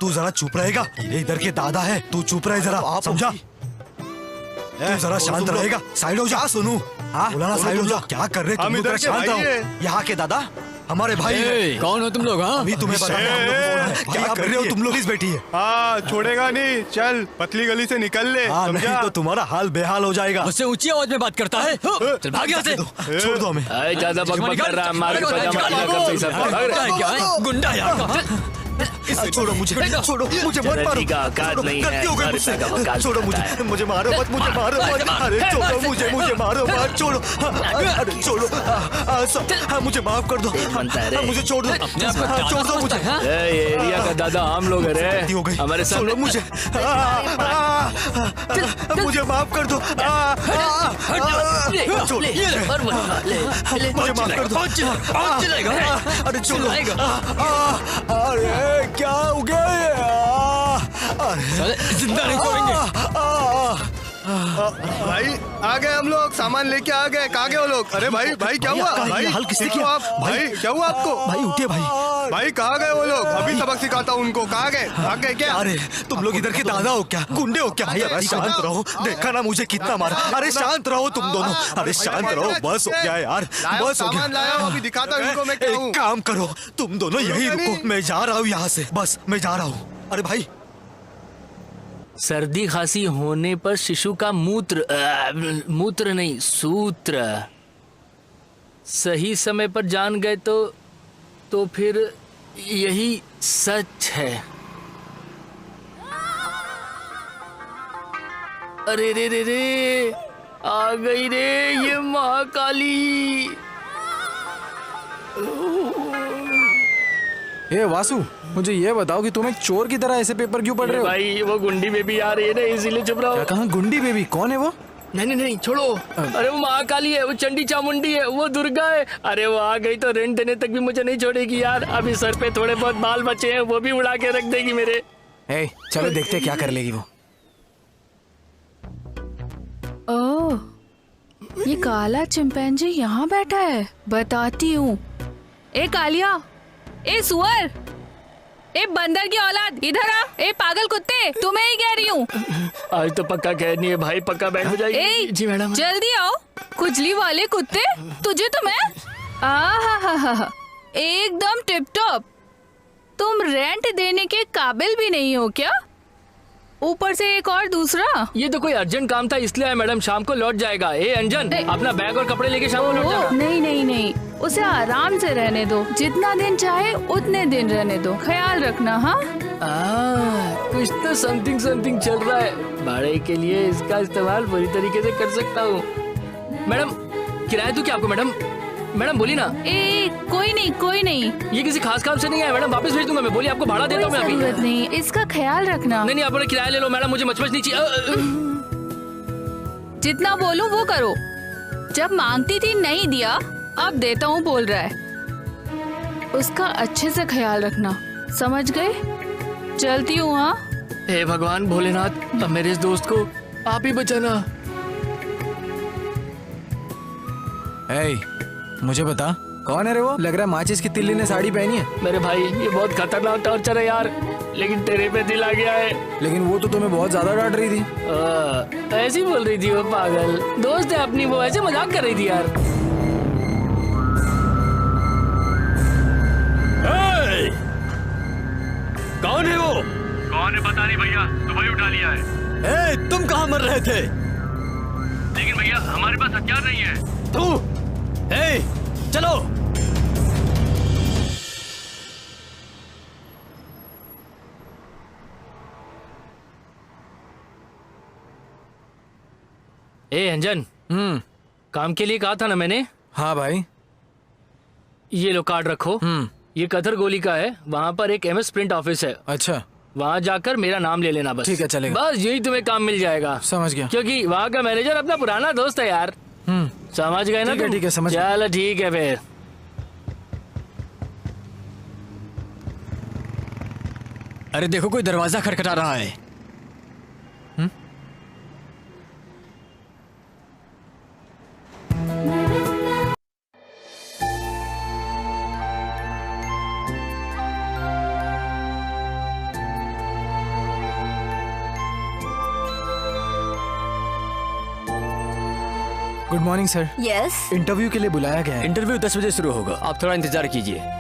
तू जरा चुप रहेगा, ये इधर के दादा है, तू चुप रहे जरा, आप समझा? तू जरा शांत रहेगा, साइड हो जा। सुनू बोला ना साइड हो जा। क्या कर रहे हम तुम लोग? इधर जरा के शांत भाई रहो। हैं। यहाँ के दादा हमारे भाई हैं। ए, कौन हो तुम लोग? हाँ अभी तुम्हें पता है हम लोग कौन हैं। क्या कर रहे हो तुम लोग? प्लीज बैठिए। हाँ छोड़ेगा नहीं, चल पतली गली से निकल ले। हाँ नहीं समझा? तो तुम्हारा हाल बेहाल हो जाएगा। मुझसे ऊंची आवाज में बात करता है। चल भाग यहाँ से। छोड़ दो हमें। अरे ज्यादा बकबक कर रहा है, मारे पजामा लगा कर पैसा भाग रहा है। क्या है गुंडा यार। छोड़ो मुझे, छोड़ो मुझे, मत मारो। जन्नती का औकात छोड़ो, नहीं है, गलती हो गई मुझसे। मारने का औकात छोड़ो करता मुझे, मुझे मारो मत, मुझे मारो मत। अरे छोड़ो मुझे, मुझे मारो मत, छोड़ो। अरे छोड़ो, मुझे माफ कर दो। बनता है रे। मुझे छोड़ दो, अपने आप को हाँ, छोड़ दो मुझे। ए, ये एरिया का दादा हम लोग है गलती हो रे। गई, हमारे छोड़ो सामने मुझे। मुझे माफ कर दो। छोड़ो, मुझे माफ कर दो। अरे छोड़ो। अरे क्या हो गया ये? जिंदा नहीं छोड़ेंगे। भाई आ गए हम लोग, सामान लेके आ गए। कहाँ गए वो लोग? अरे भाई भाई क्या हुआ? कहाँ भाई ये हाल किसने ठीक हो किया? आप? भाई क्या हुआ आपको? भाई उठिए भाई। भाई कहाँ गए वो लोग? अभी सबक सिखाता हूँ उनको। कहाँ गए? भाग गए क्या? अरे तुम लोग इधर के दादा हो क्या? गुंडे हो क्या? भाई अरे शांत रहो, देखा ना मुझे कितना मारा। अरे शांत रहो तुम दोनों, अरे शांत रहो, बस हो गया यार, लाया हूँ, बस हो सामान लाया गया। हूँ, अभी दिखाता हूँ इनको मैं क्या हूँ। एक काम करो, तुम दोनों यही बोलूंगा रुको, नहीं। मैं जा रहा हूँ यहाँ से, बस मैं जा रहा हूँ। अरे भाई सर्दी खांसी होने पर शिशु का मूत्र नहीं सूत्र सही समय पर जान गए तो फिर यही सच है। अरे रे रे रे आ गई रे ये महाकाली। ए वासु, मुझे ये बताओ कि तुम एक चोर की तरह ऐसे पेपर क्यों पढ़ रहे हो? भाई वो गुंडी बेबी आ रही है ना, इसीलिए चुप रहो। क्या कहा? गुंडी बेबी कौन है वो? नहीं नहीं नहीं छोड़ो। अरे वो महाकाली है, वो चंडी चामुंडी है, वो दुर्गा है। अरे वो आ गई तो रेंट देने तक भी मुझे नहीं छोड़ेगी यार। अभी सर पे थोड़े बहुत बाल बचे हैं, वो भी उड़ा के रख देगी मेरे। ए चलो देखते हैं क्या कर लेगी वो। ओह, ये काला चिंपैंजी यहाँ बैठा है। बताती हूँ। ए कालिया, ए सुअर, ए बंदर की औलाद, इधर आ। ए पागल कुत्ते, तुम्हें ही कह रही हूँ। आज तो पक्का कहनी है भाई, पक्का बैंड हो जाएगी। ए जी मैडम। जल्दी आओ, खुजली वाले कुत्ते, तुझे तो मैं आहा एकदम टिप टॉप। तुम रेंट देने के काबिल भी नहीं हो क्या? ऊपर से एक और दूसरा। ये तो कोई अर्जेंट काम था इसलिए आया मैडम, शाम को लौट जाएगा। ए अंजन, ए, अपना बैग और कपड़े लेके शाम को लौट ओह, जाएगा। नहीं नहीं नहीं, उसे आराम से रहने दो। जितना दिन चाहे उतने दिन रहने दो, ख्याल रखना। हाँ कुछ तो समथिंग समथिंग चल रहा है। भाड़े के लिए इसका इस्तेमाल पूरी तरीके से कर सकता हूँ। मैडम किराया दूं क्या आपको? मैडम मैडम बोली ना। ए कोई नहीं कोई नहीं, ये किसी खास काम से नहीं आया मैडम, वापस भेज दूंगा मैं। बोली आपको भाड़ा देता हूँ कोई मैं अभी। जरूरत नहीं, इसका ख्याल रखना। नहीं नहीं आप अपना किराया ले लो मैडम, मुझे मचमच नहीं चाहिए। जितना बोलूं वो करो। जब मांगती थी नहीं दिया, अब देता हूँ बोल रहा है। उसका अच्छे से ख्याल रखना, समझ गए? चलती हूँ। हाँ हे भगवान भोलेनाथ, अब मेरे इस दोस्त को आप ही बचाना। ए मुझे बता, कौन है रे वो? लग रहा है माचिस की तिल्ली ने साड़ी पहनी है। मेरे भाई ये बहुत खतरनाक टॉर्चर है यार, लेकिन तेरे पे दिल आ गया है। लेकिन वो तो तुम्हें बहुत ज्यादा डांट रही थी। ऐसी बोल रही थी वो पागल दोस्त है अपनी, वो ऐसे मजाक कर रही थी यार। कौन है वो? कौन है पता नहीं भैया, तो वही उठा लिया है। ए तुम कहाँ मर रहे थे? लेकिन भैया हमारे पास हथियार नहीं है। तू ए चलो। ए अंजन, काम के लिए कहा था ना मैंने। हाँ भाई। ये लो कार्ड रखो। ये कथर गोली का है, वहाँ पर एक MS प्रिंट ऑफिस है। अच्छा। वहाँ जाकर मेरा नाम ले लेना बस। ठीक है, चलेगा। बस यही तुम्हें काम मिल जाएगा। समझ गया। क्योंकि वहाँ का मैनेजर अपना पुराना दोस्त है यार। समझ गए ना? ठीक है, समझ गया। चलो ठीक है फिर। अरे देखो, कोई दरवाजा खटखटा रहा है। Good morning sir. Yes. Interview के लिए बुलाया गया है। इंटरव्यू 10 बजे शुरू होगा, आप थोड़ा इंतजार कीजिए।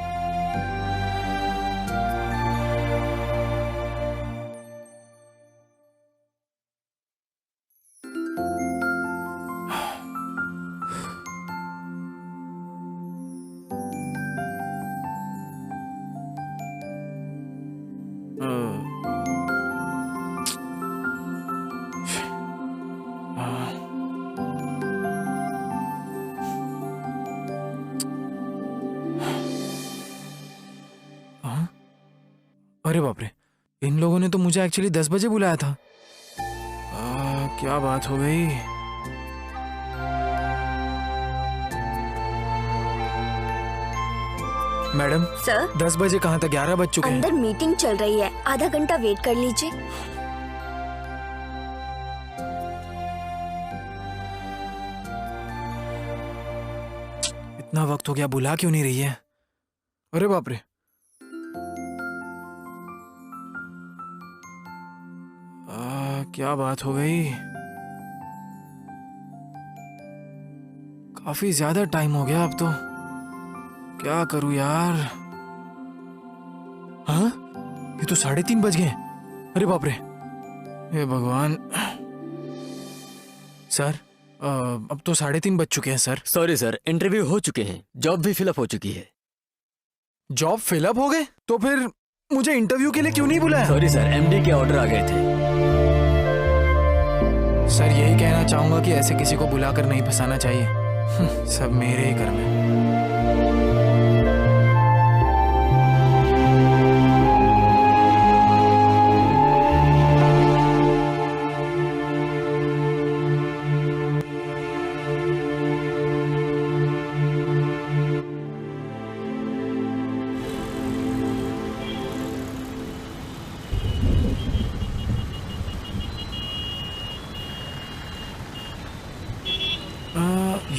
अरे बाप रे, इन लोगों ने तो मुझे एक्चुअली 10 बजे बुलाया था। क्या बात हो गई? मैडम सर 10 बजे कहाँ तक? 11 बज चुके हैं। अंदर मीटिंग चल रही है, आधा घंटा वेट कर लीजिए। इतना वक्त हो गया, बुला क्यों नहीं रही है? अरे बाप रे। क्या बात हो गई? काफी ज्यादा टाइम हो गया अब तो। क्या करूं यार? हाँ, ये तो 3:30 बज गए। अरे बाप रे, हे भगवान। सर अब तो 3:30 बज चुके हैं सर। सॉरी सर, इंटरव्यू हो चुके हैं, जॉब भी फिलअप हो चुकी है। जॉब फिलअप हो गए? तो फिर मुझे इंटरव्यू के लिए क्यों नहीं बुलाया? सॉरी सर, एमडी के ऑर्डर आ गए थे। सर यही कहना चाहूंगा कि ऐसे किसी को बुलाकर नहीं फंसाना चाहिए। सब मेरे ही घर में।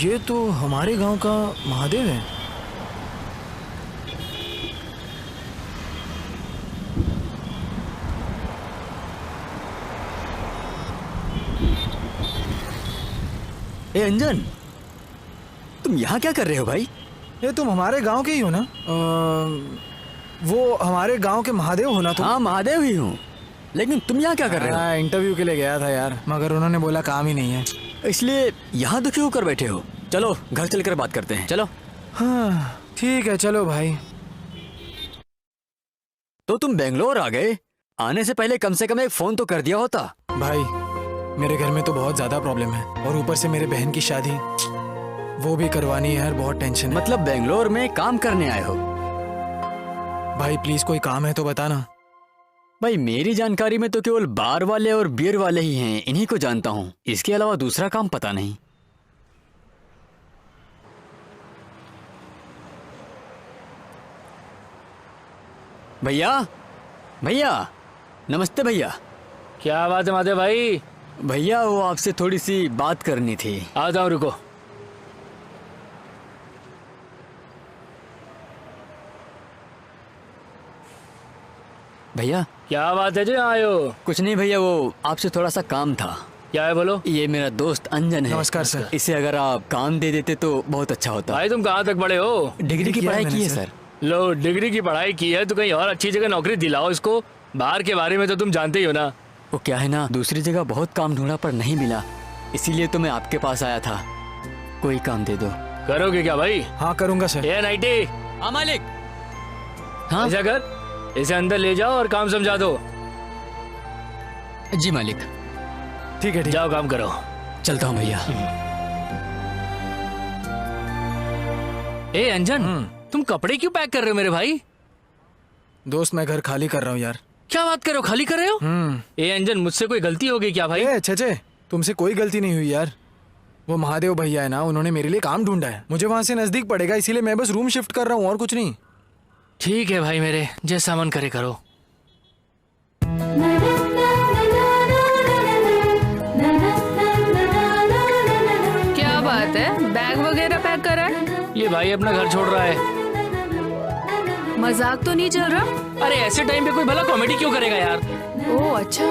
ये तो हमारे गांव का महादेव है। ए अंजन, तुम यहाँ क्या कर रहे हो भाई? ये तुम हमारे गांव के ही हो ना? वो हमारे गांव के महादेव हो ना तुम? हाँ, महादेव ही हूँ, लेकिन तुम यहाँ क्या कर रहे हो? इंटरव्यू के लिए गया था यार, मगर उन्होंने बोला काम ही नहीं है, इसलिए यहाँ दुखी होकर बैठे हो। चलो घर चलकर बात करते हैं, चलो। हाँ ठीक है, चलो भाई। तो तुम बेंगलोर आ गए, आने से पहले कम से कम एक फोन तो कर दिया होता। भाई मेरे घर में तो बहुत ज्यादा प्रॉब्लम है, और ऊपर से मेरे बहन की शादी, वो भी करवानी है यार, बहुत टेंशन है। मतलब बेंगलोर में काम करने आए हो? भाई प्लीज कोई काम है तो बताना। भाई मेरी जानकारी में तो केवल बार वाले और बियर वाले ही हैं, इन्हीं को जानता हूँ, इसके अलावा दूसरा काम पता नहीं। भैया, भैया, नमस्ते भैया। क्या बात है माधव भाई? भैया वो आपसे थोड़ी सी बात करनी थी। आ जाओ, रुको। भैया क्या बात है जो आए हो? कुछ नहीं भैया, वो आपसे थोड़ा सा काम था। क्या है बोलो? ये मेरा दोस्त अंजन है। नमस्कार सर। इसे अगर आप काम दे देते तो बहुत अच्छा होता। भाई तुम कहाँ तक पढ़े हो? डिग्री की पढ़ाई की है सर। सर। लो, डिग्री की पढ़ाई की है तो कहीं और अच्छी जगह नौकरी दिलाओ इसको। बाहर के बारे में तो तुम जानते ही हो ना। वो क्या है ना, दूसरी जगह बहुत काम ढूंढा पर नहीं मिला, इसीलिए तो मैं आपके पास आया था। कोई काम दे दो। करोगे क्या भाई? हाँ करूंगा सर। ये नाइटी, हाँ मालिक। हाँ ऐसा कर, इसे अंदर ले जाओ और काम समझा दो। जी मालिक। ठीक है, ठीक। जाओ काम करो। चलता हूँ भैया। ए अंजन, तुम कपड़े क्यों पैक कर रहे हो मेरे भाई? दोस्त मैं घर खाली कर रहा हूँ यार। क्या बात कर रहे हो, खाली कर रहे हो? ए अंजन, मुझसे कोई गलती हो गई क्या भाई? छे तुमसे कोई गलती नहीं हुई यार। वो महादेव भैया है ना, उन्होंने मेरे लिए काम ढूंढा है। मुझे वहां से नजदीक पड़ेगा, इसीलिए मैं बस रूम शिफ्ट कर रहा हूँ और कुछ नहीं। ठीक है भाई, मेरे जैसा मन करे करो। क्या बात है, बैग वगैरह पैक करा है? ये भाई अपना घर छोड़ रहा है। मजाक तो नहीं चल रहा? अरे ऐसे टाइम पे कोई भला कॉमेडी क्यों करेगा यार? ओह अच्छा।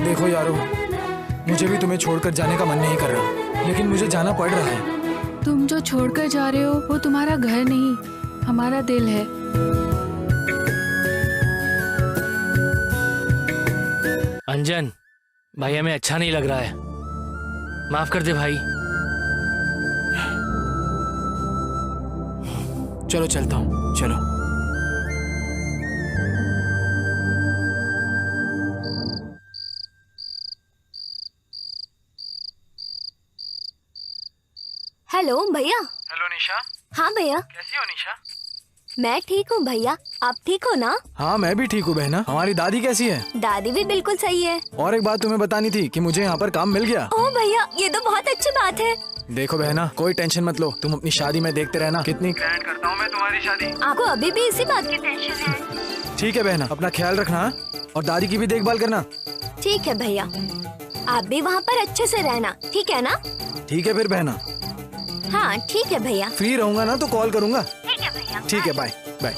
देखो यारो, मुझे भी तुम्हें छोड़कर जाने का मन नहीं कर रहा, लेकिन मुझे जाना पड़ रहा है। तुम जो छोड़कर जा रहे हो वो तुम्हारा घर नहीं, हमारा दिल है। अंजन, भाई हमें अच्छा नहीं लग रहा है, माफ कर दे भाई। चलो चलता हूँ, चलो। हेलो भैया। हेलो निशा। हाँ भैया। कैसी हो निशा? मैं ठीक हूँ भैया, आप ठीक हो ना? हाँ मैं भी ठीक हूँ बहना। हमारी दादी कैसी है? दादी भी बिल्कुल सही है। और एक बात तुम्हें बतानी थी कि मुझे यहाँ पर काम मिल गया। ओह भैया, ये तो बहुत अच्छी बात है। देखो बहना, कोई टेंशन मत लो, तुम अपनी शादी में देखते रहना कितनी ग्रैंड करता हूँ मैं तुम्हारी शादी। आपको अभी भी इसी बात की टेंशन है? ठीक है बहना, अपना ख्याल रखना और दादी की भी देखभाल करना। ठीक है भैया, आप भी वहाँ पर अच्छे से रहना, ठीक है ना? ठीक है फिर बहना। हाँ ठीक है भैया। फ्री रहूंगा ना तो कॉल करूंगा। ठीक है भैया। ठीक है, बाय बाय।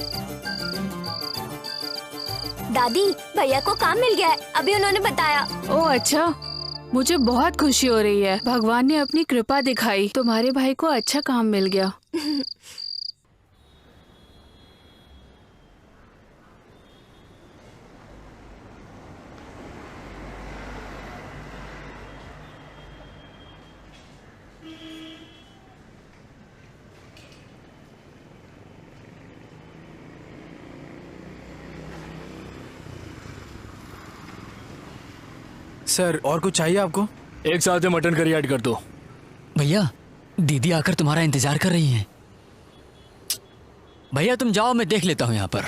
दादी, भैया को काम मिल गया है, अभी उन्होंने बताया। ओह अच्छा, मुझे बहुत खुशी हो रही है। भगवान ने अपनी कृपा दिखाई, तुम्हारे भाई को अच्छा काम मिल गया। सर और कुछ चाहिए आपको? एक साथ मटन करी ऐड कर दो। भैया, दीदी आकर तुम्हारा इंतजार कर रही हैं। भैया तुम जाओ, मैं देख लेता हूँ यहाँ पर।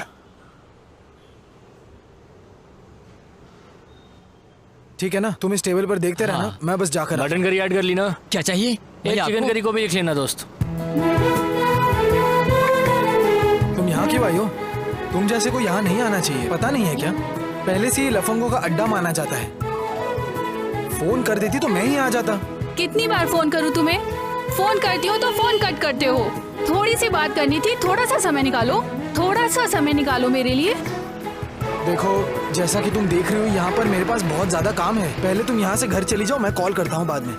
ठीक है ना, तुम इस टेबल पर देखते रहना, मैं बस जाकर मटन करी ऐड कर ली ना? क्या चाहिए? एक भैया चिकन आपको? करी को भी लिख लेना दोस्त। तुम यहाँ क्यों आई हो? तुम जैसे को यहाँ नहीं आना चाहिए, पता नहीं है क्या? पहले से ही लफंगों का अड्डा माना जाता है। फोन कर देती तो मैं ही आ जाता। कितनी बार फोन करूँ तुम्हें? फोन करती हो तो फोन कट करते हो। थोड़ी सी बात करनी थी, थोड़ा सा समय निकालो, थोड़ा सा समय निकालो मेरे लिए। देखो, जैसा कि तुम देख रहे हो, यहाँ पर मेरे पास बहुत ज्यादा काम है। पहले तुम यहाँ से घर चली जाओ, मैं कॉल करता हूँ बाद में।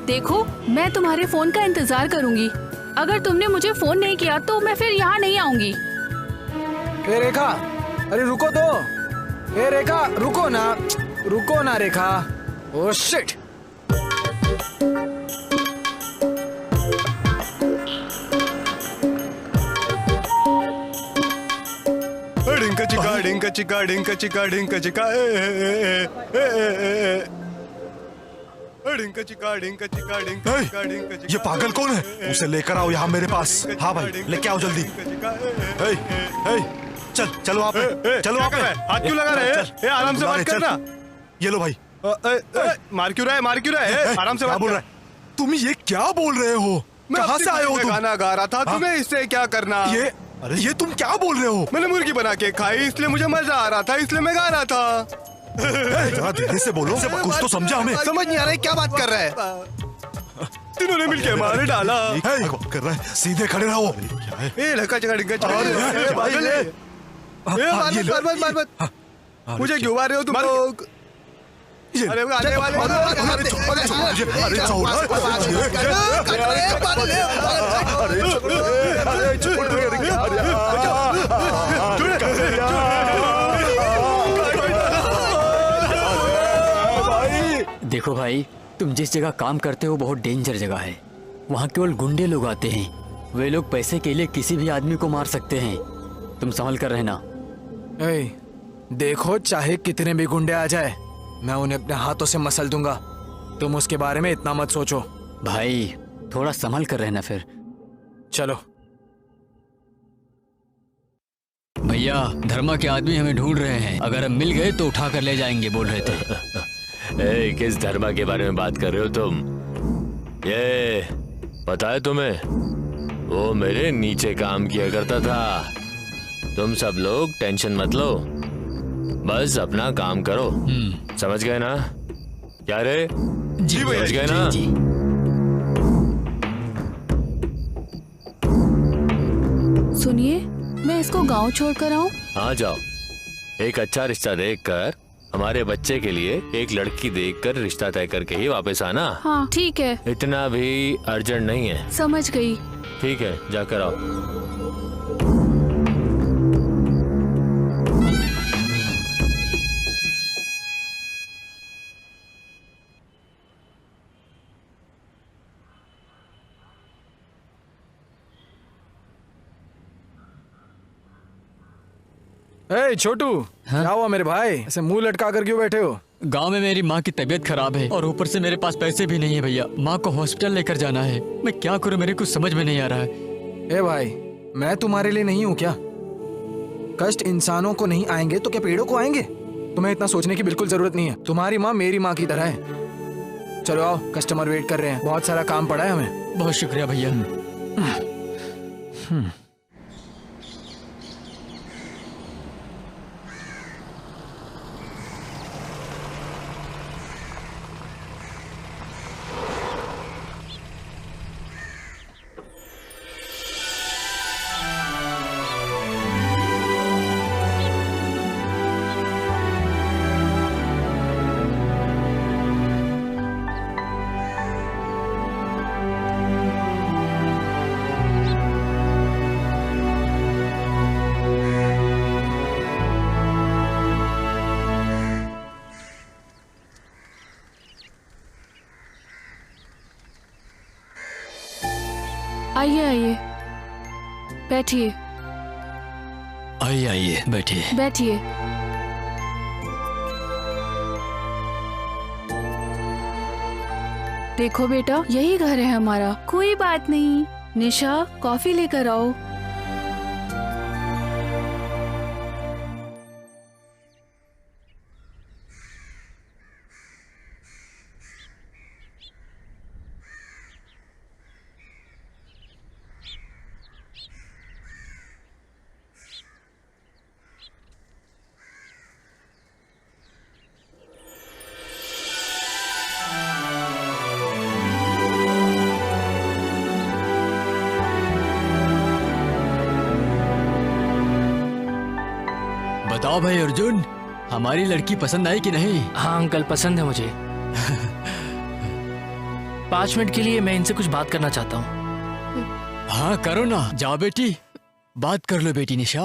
देखो, मैं तुम्हारे फोन का इंतजार करूंगी। अगर तुमने मुझे फोन नहीं किया तो मैं फिर यहाँ नहीं आऊंगी। ए रेखा, अरे रुको तो। ए रेखा, रुको ना, रुको ना रेखा। Oh shit. डिंका चिका डिंका चिका डिंका चिका डिंका चिका डिंका चिका डिंका चिका डिंका चिका डिंका चिका। ये पागल कौन है? उसे लेकर आओ यहाँ मेरे पास। हाँ भाई, लेके आओ जल्दी। चल चलो आप, चलो आप। हाथ क्यों लगा रहे हैं? आराम से बात करना। ये लो भाई। मार क्यों रहा है? मार क्यों रहा है? आराम से क्या बात बोल कर। रहा है? तुम ये क्या बोल रहे हो? कहाँ से आए हो तुम? गाना गा रहा था, तुम्हें इससे क्या करना? अरे ये तुम क्या बोल रहे हो? मैंने मुर्गी बना के खाई, इसलिए मुझे मजा आ रहा था, इसलिए मैं गा रहा था। जरा धीरे से बोलो, कुछ तो समझा हमें। समझ नहीं आ रहा है क्या बात कर रहा है। तीनों ने मिलके मारे डाला। कर रहा है, सीधे खड़े रहो। ए लड़का चका डिंका चका। मुझे क्यों मार रहे हो तुम लोग? अरे आने वाले देखो भाई, तुम जिस जगह काम करते हो बहुत डेंजर जगह है। वहाँ केवल गुंडे लोग आते हैं। वे लोग पैसे के लिए किसी भी आदमी को मार सकते हैं। तुम संभल कर रहना। देखो, चाहे कितने भी गुंडे आ जाए, मैं उन्हें अपने हाथों से मसल दूंगा। तुम उसके बारे में इतना मत सोचो। भाई थोड़ा संभल कर रहना फिर। चलो। भैया धर्मा के आदमी हमें ढूंढ रहे हैं, अगर हम मिल गए तो उठा कर ले जाएंगे बोल रहे थे। किस धर्मा के बारे में बात कर रहे हो तुम? ये पता है तुम्हें, वो मेरे नीचे काम किया करता था। तुम सब लोग टेंशन मत लो, बस अपना काम करो। समझ गए ना? क्या रे? जी भैया, समझ गए ना? जी। सुनिए, मैं इसको गांव छोड़ कर आऊं? हाँ जाओ। एक अच्छा रिश्ता देखकर, हमारे बच्चे के लिए एक लड़की देखकर रिश्ता तय करके ही वापस आना। हाँ ठीक है। इतना भी अर्जेंट नहीं है। समझ गई। ठीक है, जाकर आओ। ए छोटू, क्या हुआ मेरे भाई? ऐसे मुंह लटका कर क्यों बैठे हो? गांव में मेरी माँ की तबीयत खराब है और ऊपर से मेरे पास पैसे भी नहीं है भैया। माँ को हॉस्पिटल लेकर जाना है, मैं क्या करूँ, मेरे कुछ समझ में नहीं आ रहा है। ए भाई, मैं तुम्हारे लिए नहीं हूँ क्या? कष्ट इंसानों को नहीं आएंगे तो क्या पेड़ों को आएंगे? तुम्हें इतना सोचने की बिल्कुल जरूरत नहीं है। तुम्हारी माँ मेरी माँ की तरह है। चलो आओ, कस्टमर वेट कर रहे हैं, बहुत सारा काम पड़ा है हमें। बहुत शुक्रिया भैया। आइए आइए, बैठिए आइए आइए, बैठिए बैठिए। देखो बेटा, यही घर है हमारा। कोई बात नहीं। निशा, कॉफी लेकर आओ। बताओ भाई अर्जुन, हमारी लड़की पसंद आई कि नहीं? हाँ अंकल, पसंद है मुझे। 5 मिनट के लिए मैं इनसे कुछ बात करना चाहता हूँ। हाँ करो ना, जाओ बेटी, बात कर लो बेटी निशा।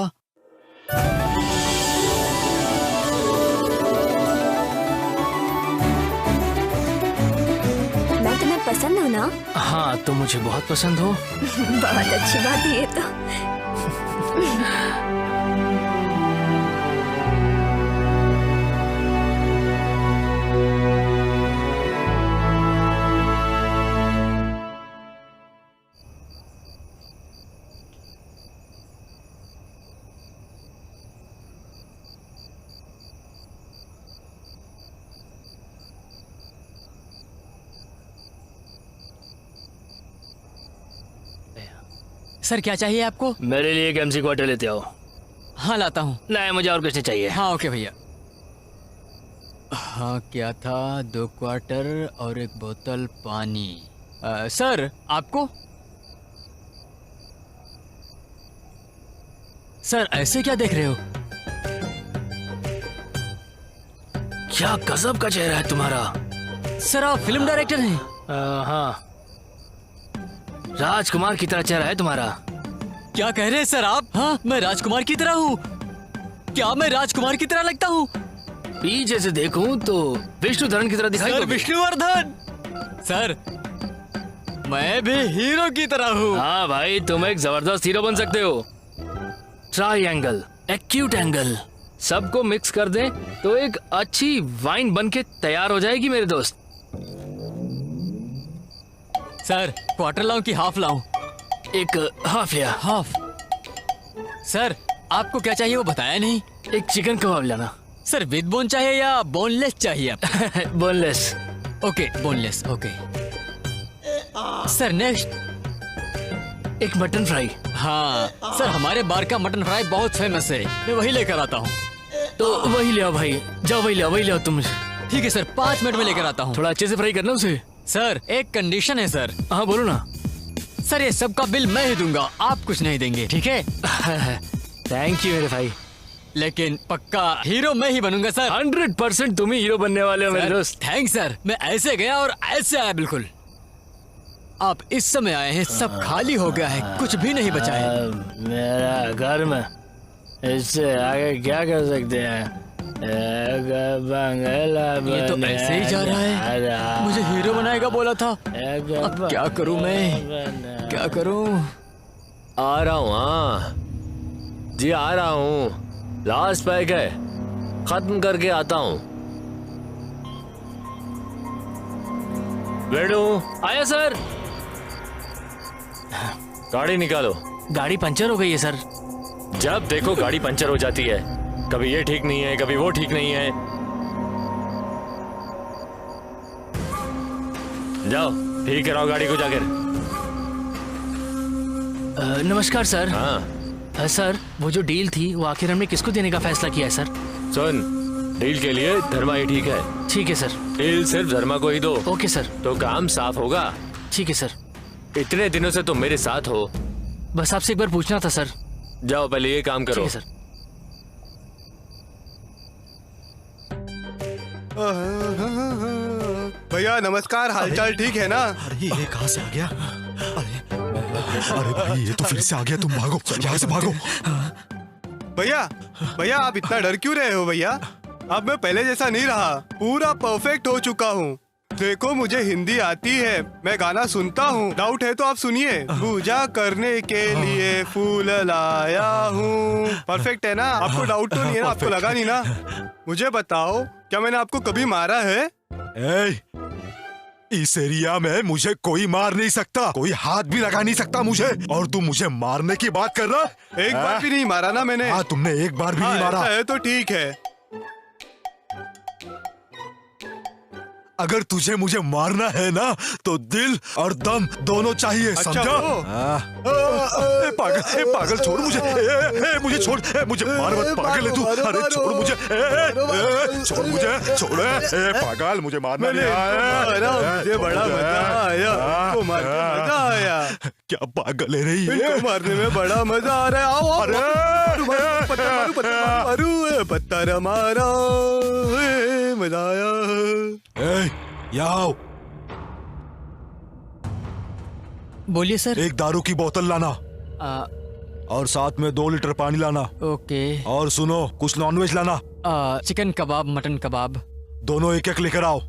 मैं तुम्हें पसंद हूँ ना? हाँ, तुम मुझे बहुत पसंद हो। बहुत अच्छी बात है ये तो। सर क्या चाहिए आपको? मेरे लिए एक MC क्वार्टर लेते आओ। हाँ लाता हूँ। नहीं, मुझे और कुछ नहीं चाहिए। हाँ ओके भैया। हाँ क्या था, 2 क्वार्टर और 1 बोतल पानी। सर आपको? सर ऐसे क्या देख रहे हो? क्या गजब का चेहरा है तुम्हारा। सर आप फिल्म डायरेक्टर हैं? हाँ, राजकुमार की तरह चेहरा है तुम्हारा। क्या कह रहे हैं सर आप? हाँ मैं राजकुमार की तरह हूँ? क्या मैं राजकुमार की तरह लगता हूँ? पीछे से देखूं तो विष्णुधरन की तरह दिखाई सर दोगे। विष्णुवर्धन। सर मैं भी हीरो की तरह हूँ। हाँ भाई, तुम एक जबरदस्त हीरो बन सकते हो। ट्रायंगल, एक्यूट एंगल, सबको मिक्स कर दें तो एक अच्छी वाइन बन के तैयार हो जाएगी मेरे दोस्त। सर क्वार्टर लाऊं कि हाफ लाऊं? एक हाफ लिया। हाफ। सर आपको क्या चाहिए वो बताया नहीं। एक चिकन कबाब लाना। सर विद बोन चाहिए या बोनलेस चाहिए आपको? Boneless. Okay boneless, okay. Sir next. एक मटन फ्राई। हाँ सर, हमारे बार का मटन फ्राई बहुत फेमस है, मैं वही लेकर आता हूँ। तो वही ले आओ भाई, जाओ वही ले आओ तुम। ठीक है सर, 5 मिनट में लेकर आता हूँ। थोड़ा अच्छे से फ्राई करना उसे। सर एक कंडीशन है सर। हाँ बोलो ना। सर ये सबका बिल मैं ही दूंगा, आप कुछ नहीं देंगे, ठीक है? थैंक यू मेरे भाई। लेकिन पक्का हीरो मैं ही बनूंगा सर। 100% तुम ही हीरो बनने वाले हो मेरे दोस्त। थैंक्स सर, मैं ऐसे गया और ऐसे आया बिल्कुल। आप इस समय आए हैं, सब खाली हो गया है, कुछ भी नहीं बचा है। मेरा घर में इससे आगे क्या कर सकते हैं? ये तो ऐसे ही जा रहा है, मुझे हीरो बनाएगा बोला था। अब क्या करूं मैं, क्या करूं? आ रहा हूँ। हाँ जी आ रहा हूँ, लास्ट पैक है, खत्म करके आता हूँ। बेडू आया सर। गाड़ी निकालो। गाड़ी पंचर हो गई है सर। जब देखो गाड़ी पंचर हो जाती है, कभी ये ठीक नहीं है, कभी वो ठीक नहीं है। जाओ ठीक कराओ गाड़ी को जाकर। नमस्कार सर। हाँ सर वो जो डील थी वो आखिर हमने किसको देने का फैसला किया है सर? सुन, डील के लिए धर्मा ही ठीक है। ठीक है सर। डील सिर्फ धर्मा को ही दो। Okay sir. तो काम साफ होगा। ठीक है सर। इतने दिनों से तुम मेरे साथ हो, बस आपसे एक बार पूछना था सर। जाओ पहले ये काम करो। ठीक है सर। भैया नमस्कार, हालचाल ठीक है ना? अरे ये कहाँ से आ गया? अरे भाई ये तो फिर से आ गया, तुम भागो यहाँ से भागो। भैया भैया आप इतना डर क्यों रहे हो भैया? अब मैं पहले जैसा नहीं रहा, पूरा परफेक्ट हो चुका हूँ। देखो मुझे हिंदी आती है, मैं गाना सुनता हूँ। डाउट है तो आप सुनिए। पूजा करने के लिए फूल लाया हूँ। परफेक्ट है ना? आपको डाउट तो नहीं है ना? आपको लगा नहीं ना? मुझे बताओ, क्या मैंने आपको कभी मारा है? इस एरिया में मुझे कोई मार नहीं सकता, कोई हाथ भी लगा नहीं सकता मुझे, और तुम मुझे मारने की बात कर रहा? एक बार भी नहीं मारा ना मैंने। हाँ तुमने एक बार भी नहीं मारा। ऐसा है तो ठीक है। अगर तुझे मुझे मारना है ना तो दिल और दम दोनों चाहिए, अच्छा, समझा? पागल छोड़ मुझे, मुझे छोड़, मुझे मार मत, पागल है तू। अरे छोड़ मुझे, छोड़ मुझे, छोड़। पागल मुझे मारना नहीं आया। मुझे बड़ा मजा आया, तो मजा आया। क्या पागल है रही है? इनको मारने में बड़ा मजा आ रहा है। आओ पत्थर मारा, मजा आया। आओ। बोलिए सर। एक दारू की बोतल लाना और साथ में 2 लीटर पानी लाना। ओके। और सुनो, कुछ नॉनवेज लाना। चिकन कबाब, मटन कबाब दोनों एक एक लेकर आओ।